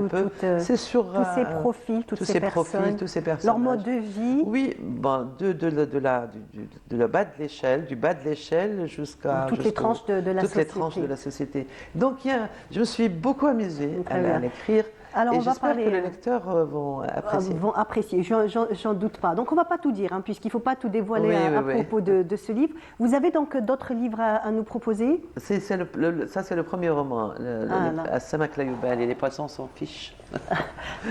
peu, c'est sur tous ces profils, toutes ces personnes, leur mode de vie. Oui, bon, de la bas de l'échelle jusqu'à toutes les tranches de la société. Donc je me suis beaucoup amusée à l'écrire. Alors, et on va j'espère parler, que les lecteurs vont apprécier. Vont apprécier, j'en doute pas. Donc on ne va pas tout dire, puisqu'il ne faut pas tout dévoiler à propos de ce livre. Vous avez donc d'autres livres à nous proposer? Ça, c'est le premier roman, Samak Layoubal, et les poissons s'en fichent.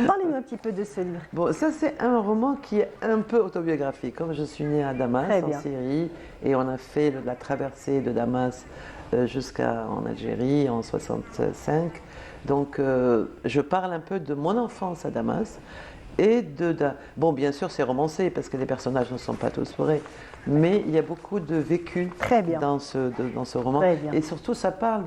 Parlez-nous un petit peu de ce livre. Bon, ça c'est un roman qui est un peu autobiographique. Comme je suis née à Damas, en Syrie, et on a fait la traversée de Damas jusqu'en Algérie en 65. Donc, je parle un peu de mon enfance à Damas et bon, bien sûr, c'est romancé parce que les personnages ne sont pas tous vrais, mais il y a beaucoup de vécu dans ce roman. Et surtout, ça parle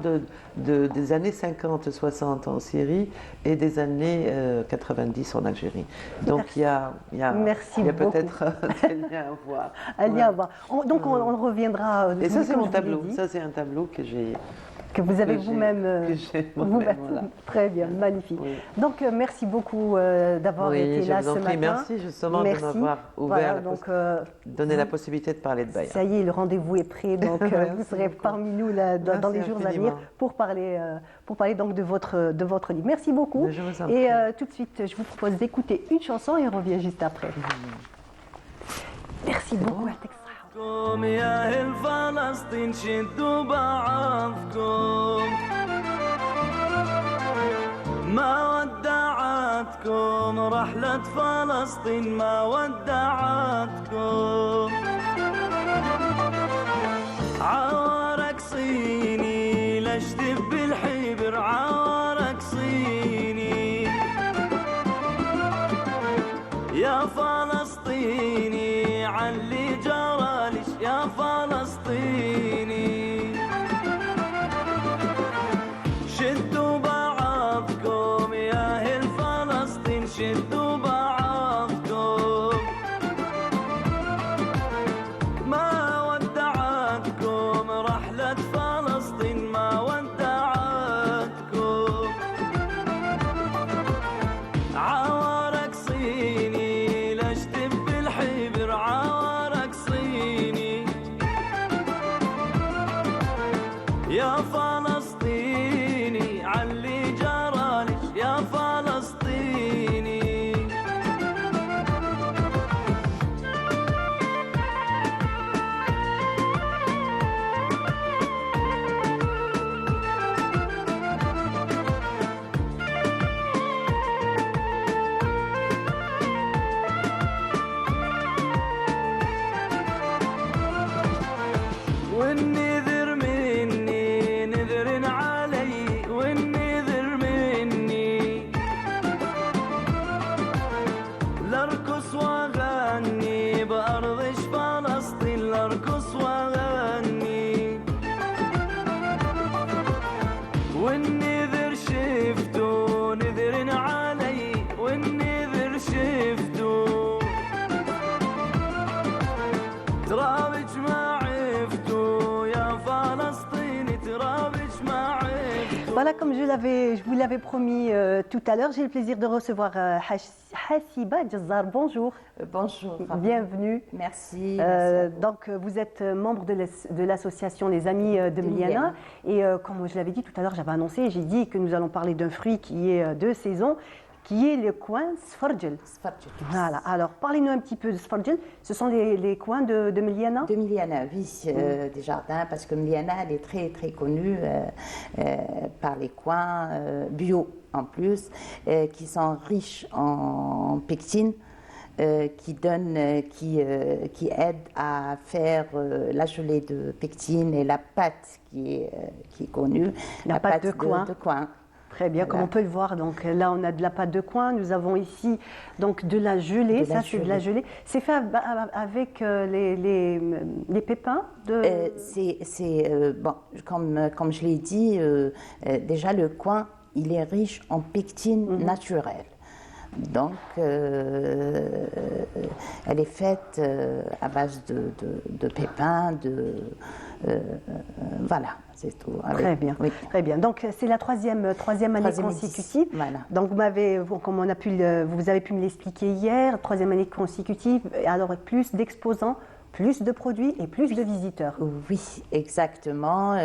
des années 50-60 en Syrie et des années 90 en Algérie. Donc, il y a peut-être des liens à voir. Un lien à voir. Donc, on reviendra. Et ça, c'est mon tableau. Ça, c'est un tableau que j'ai... Que vous avez vous-même. Voilà. Très bien, magnifique. Oui. Donc, merci beaucoup d'avoir été là ce matin. Merci justement de m'avoir ouvert, donné la possibilité de parler de Baya. Ça y est, le rendez-vous est prêt, donc vous serez parmi nous dans les jours à venir pour parler donc de votre livre. Merci beaucoup. Et tout de suite, je vous propose d'écouter une chanson et on revient juste après. Merci beaucoup. قوم يا أهل فلسطين شدوا بعضكم ما ودعتكم رحلة فلسطين ما ودعتكم عوارك صيني لاشتف بالحبر عوارك صيني يا فلسطيني علي جرالش يا فلسطيني شدوا بعضكم يا أهل فلسطين شدوا بعضكم ما ودعتكم رحلة فلسطين ما ودعتكم عوارك صيني لاشتف بالحبر عوارك صيني يا فلسطيني علي جرالش يا فلسطيني والنذر مني نذر علي والنذر مني لارقص واغني بأرض فلسطين لارقص واغني والنذر شفته نذر علي والنذر شفته ترابج ما Voilà, comme je vous l'avais promis tout à l'heure, j'ai le plaisir de recevoir Hassiba Jazzar. Bonjour. Bonjour. Bienvenue. Merci. Donc, vous êtes membre de l'association Les Amis de Miliana. Et comme je l'avais dit tout à l'heure, j'avais annoncé, j'ai dit que nous allons parler d'un fruit qui est de saison, qui est le coin Sfarjel. Voilà. Alors, parlez-nous un petit peu de Sfarjel. Ce sont les coins de Miliana? De Miliana, oui, des jardins, parce que Miliana, elle est très, très connue par les coins bio, en plus, qui sont riches en pectine. Qui aide à faire la gelée de pectine et la pâte qui est connue. La pâte de coin. Très bien, comme on peut le voir, donc là on a de la pâte de coin, nous avons ici donc de la gelée, ça c'est de la gelée. C'est fait avec les pépins de... Bon, comme je l'ai dit, déjà le coin, il est riche en pectine naturelle. Donc, elle est faite à base de pépins, voilà, c'est tout. Très bien, oui. Très bien. Donc, c'est la troisième année consécutive. Voilà. Donc, vous avez pu me l'expliquer hier, troisième année consécutive, alors avec plus d'exposants, plus de produits et plus de visiteurs. Oui, exactement.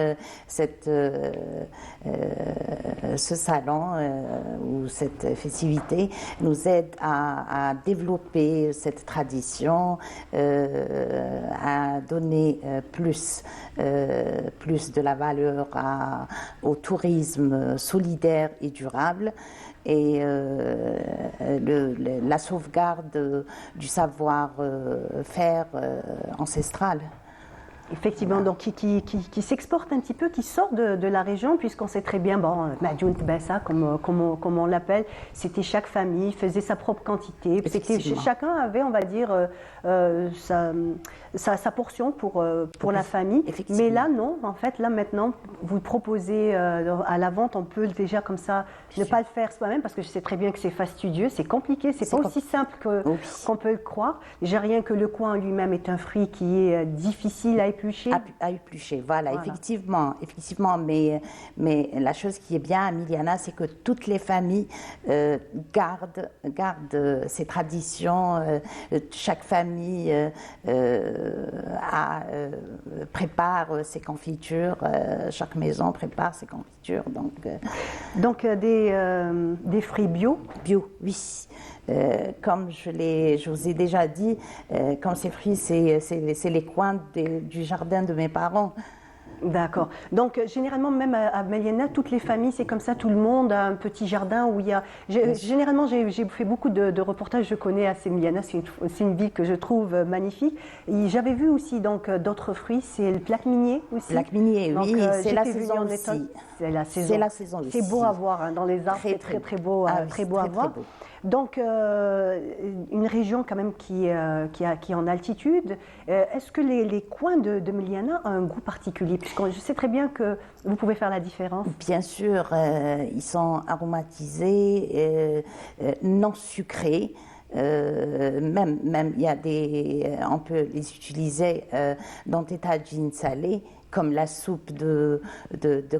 Ce salon ou cette festivité nous aide à développer cette tradition, à donner plus de la valeur au tourisme solidaire et durable. Et la sauvegarde du savoir-faire ancestral. Effectivement, donc qui s'exporte un petit peu, qui sort de la région, puisqu'on sait très bien, Madjoun Tbessa, comme on l'appelle, c'était chaque famille faisait sa propre quantité. Chacun avait, on va dire, sa portion pour la famille. Mais là, non, en fait, là maintenant, vous proposez à la vente, on peut déjà comme ça ne pas le faire soi-même, parce que je sais très bien que c'est fastidieux, c'est compliqué, c'est pas aussi simple qu'on peut le croire. Déjà, rien que le coin lui-même est un fruit qui est difficile à éplucher. À éplucher, voilà. Effectivement. Mais la chose qui est bien à Miliana, c'est que toutes les familles gardent ces traditions. Chaque famille prépare ses confitures. Chaque maison prépare ses confitures. Donc des fruits bio. Bio, oui. Comme je vous ai déjà dit, comme ces fruits, c'est les coins du jardin de mes parents. D'accord. Donc, généralement, même à Miliana, toutes les familles, c'est comme ça, tout le monde a un petit jardin où il y a... Généralement, j'ai fait beaucoup de reportages, je connais assez Miliana, c'est une ville que je trouve magnifique. J'avais vu aussi d'autres fruits, c'est le plaque minier aussi. Plaque minier, oui, c'est la saison aussi. C'est la saison aussi. C'est beau à voir, hein, dans les arbres, c'est très beau à voir. Donc, une région quand même qui est en altitude. Est-ce que les coins de Miliana ont un goût particulier? Puisque je sais très bien que vous pouvez faire la différence. Bien sûr, ils sont aromatisés, non sucrés. Même il y a on peut les utiliser dans des tagines salés, comme la soupe de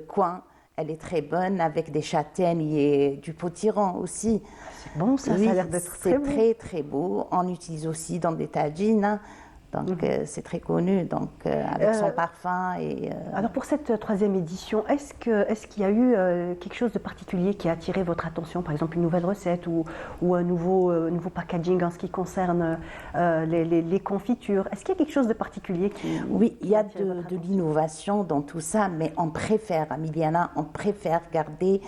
coin. Elle est très bonne avec des châtaignes et du potiron aussi. C'est bon, ça, oui, ça a l'air d'être très beau. C'est très beau. On utilise aussi dans des tagines, hein. Donc c'est très connu, avec son parfum. Alors pour cette troisième édition, est-ce qu'il y a eu quelque chose de particulier qui a attiré votre attention, par exemple une nouvelle recette ou un nouveau packaging en ce qui concerne les confitures? Est-ce qu'il y a quelque chose de particulier qui... Oui, il y a de l'innovation dans tout ça, mais on préfère, à Miliana, on préfère garder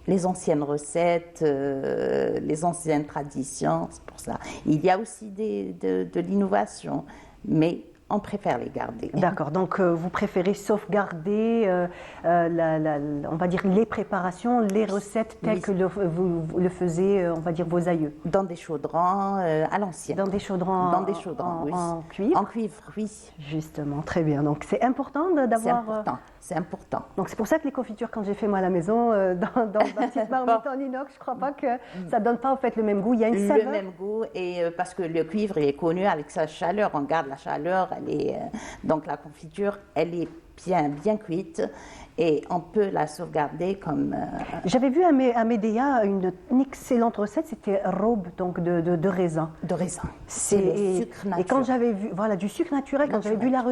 les anciennes recettes, les anciennes traditions, c'est pour ça. Il y a aussi de l'innovation, mais on préfère les garder. D'accord, donc vous préférez sauvegarder, on va dire, les préparations, les recettes telles que vous le faisaient, on va dire, vos aïeux. Dans des chaudrons à l'ancienne. Dans des chaudrons oui. En cuivre. En cuivre, oui. Justement, très bien. Donc c'est important d'avoir... C'est important. Donc c'est pour ça que les confitures, quand j'ai fait moi à la maison, dans ma petite marmite en inox, je crois pas que ça donne pas en fait le même goût. Il y a une saveur. Le même goût, et parce que le cuivre il est connu avec sa chaleur. On garde la chaleur, donc la confiture, elle est bien cuite. Et on peut la sauvegarder comme... J'avais vu à Médéa une excellente recette, c'était robe donc de raisin. De raisin, c'est le sucre naturel. Et quand j'avais vu, voilà, du sucre naturel, quand j'avais vu la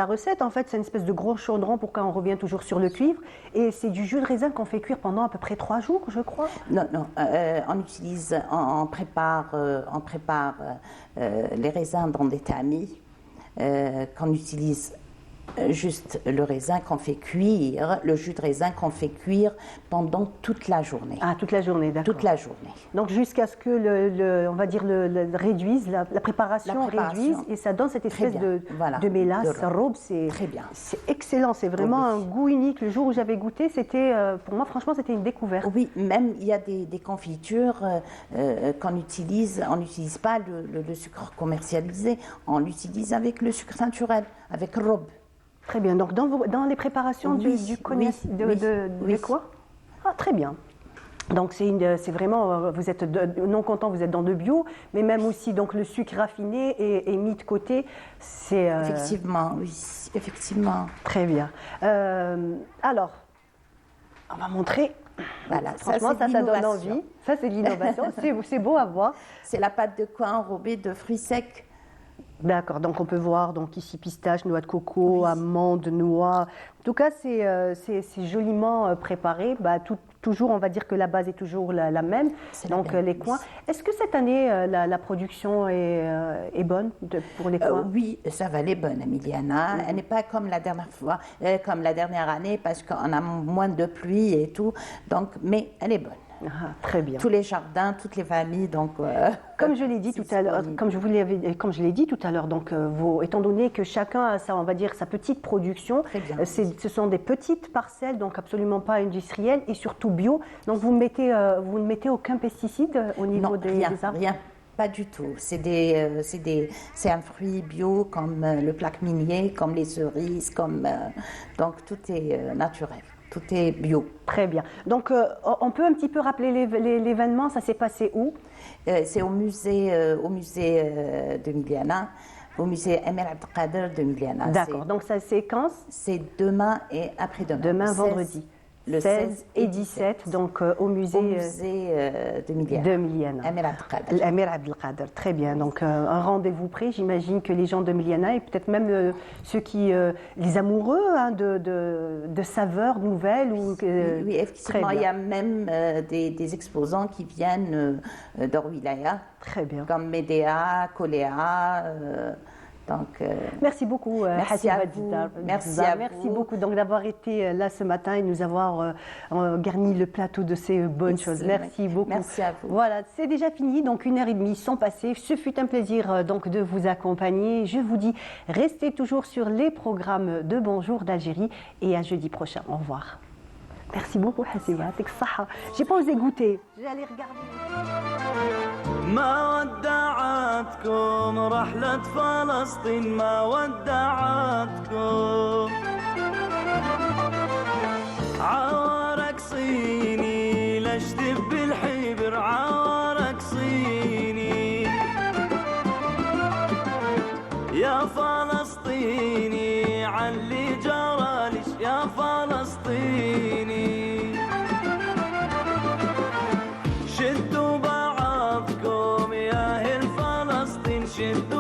recette, en fait, c'est une espèce de gros chaudron pour quand on revient toujours sur le cuivre. Et c'est du jus de raisin qu'on fait cuire pendant à peu près 3 jours, je crois. Non, on prépare les raisins dans des tamis qu'on utilise juste le raisin qu'on fait cuire, le jus de raisin qu'on fait cuire pendant toute la journée. Ah, toute la journée, d'accord. Toute la journée. Donc jusqu'à ce que on va dire réduise, la préparation réduise et ça donne cette espèce de mélasse, robe, c'est très bien. C'est excellent, c'est vraiment un goût unique. Le jour où j'avais goûté, c'était pour moi franchement c'était une découverte. Oui, même il y a des confitures qu'on utilise, on n'utilise pas le sucre commercialisé, on l'utilise avec le sucre naturel, avec robe. Très bien. Donc, dans les préparations du cognac, de quoi? Ah, très bien. Donc, c'est vraiment, vous êtes non content, vous êtes dans le bio, mais même aussi donc le sucre raffiné est mis de côté. C'est effectivement, oui, effectivement. Très bien. Alors, on va montrer. Voilà, franchement, ça donne envie. Ça, c'est de l'innovation. C'est beau à voir. C'est la pâte de coin enrobée de fruits secs. D'accord, donc on peut voir donc ici pistache, noix de coco, amandes, noix. En tout cas, c'est joliment préparé. Toujours, on va dire que la base est toujours la même. Donc les coins. Est-ce que cette année, la production est bonne pour les coins? Oui, ça va, elle est bonne, Emiliana. Elle n'est pas comme la dernière fois, comme la dernière année, parce qu'on a moins de pluie et tout. Donc, mais elle est bonne. Ah, très bien. Tous les jardins, toutes les familles, donc. Comme je l'ai dit tout à l'heure, comme je l'ai dit tout à l'heure, donc étant donné que chacun a on va dire sa petite production, ce sont des petites parcelles, donc absolument pas industrielles et surtout bio. Donc vous ne mettez aucun pesticide au niveau des arbres? Rien. Pas du tout. C'est un fruit bio comme le plaque minier, comme les cerises, donc tout est naturel. Tout est bio. Très bien. Donc, on peut un petit peu rappeler l'événement. Ça s'est passé où? C'est au musée de Miliana, au musée Emir Abdelkader de Miliana. D'accord. Donc, ça c'est quand? C'est demain et après-demain. Demain, vendredi. Le 16 et 17, donc au musée de Miliana. Emir Abdelkader. Très bien. Donc un rendez-vous près. J'imagine que les gens de Miliana et peut-être même ceux les amoureux de saveurs nouvelles. Oui, effectivement. Il y a même des exposants qui viennent d'Orwilaya. Très bien. Comme Médéa, Coléa. Merci beaucoup, merci à vous. Merci beaucoup d'avoir été là ce matin et nous avoir garni le plateau de ces bonnes choses. Merci beaucoup. Merci à vous. Voilà, c'est déjà fini, donc 1h30 sont passées. Ce fut un plaisir donc de vous accompagner. Je vous dis, restez toujours sur les programmes de Bonjour d'Algérie et à jeudi prochain. Au revoir. Merci beaucoup, Hassiba. J'ai pas osé goûter. J'allais regarder. ما ودعتكم رحلة فلسطين ما ودعتكم عوارك صيني لشتف بالحبر عوارك صيني يا فلسطيني علي جرالش يا فلسطيني شدوا بعضكم يا أهل فلسطين شدوا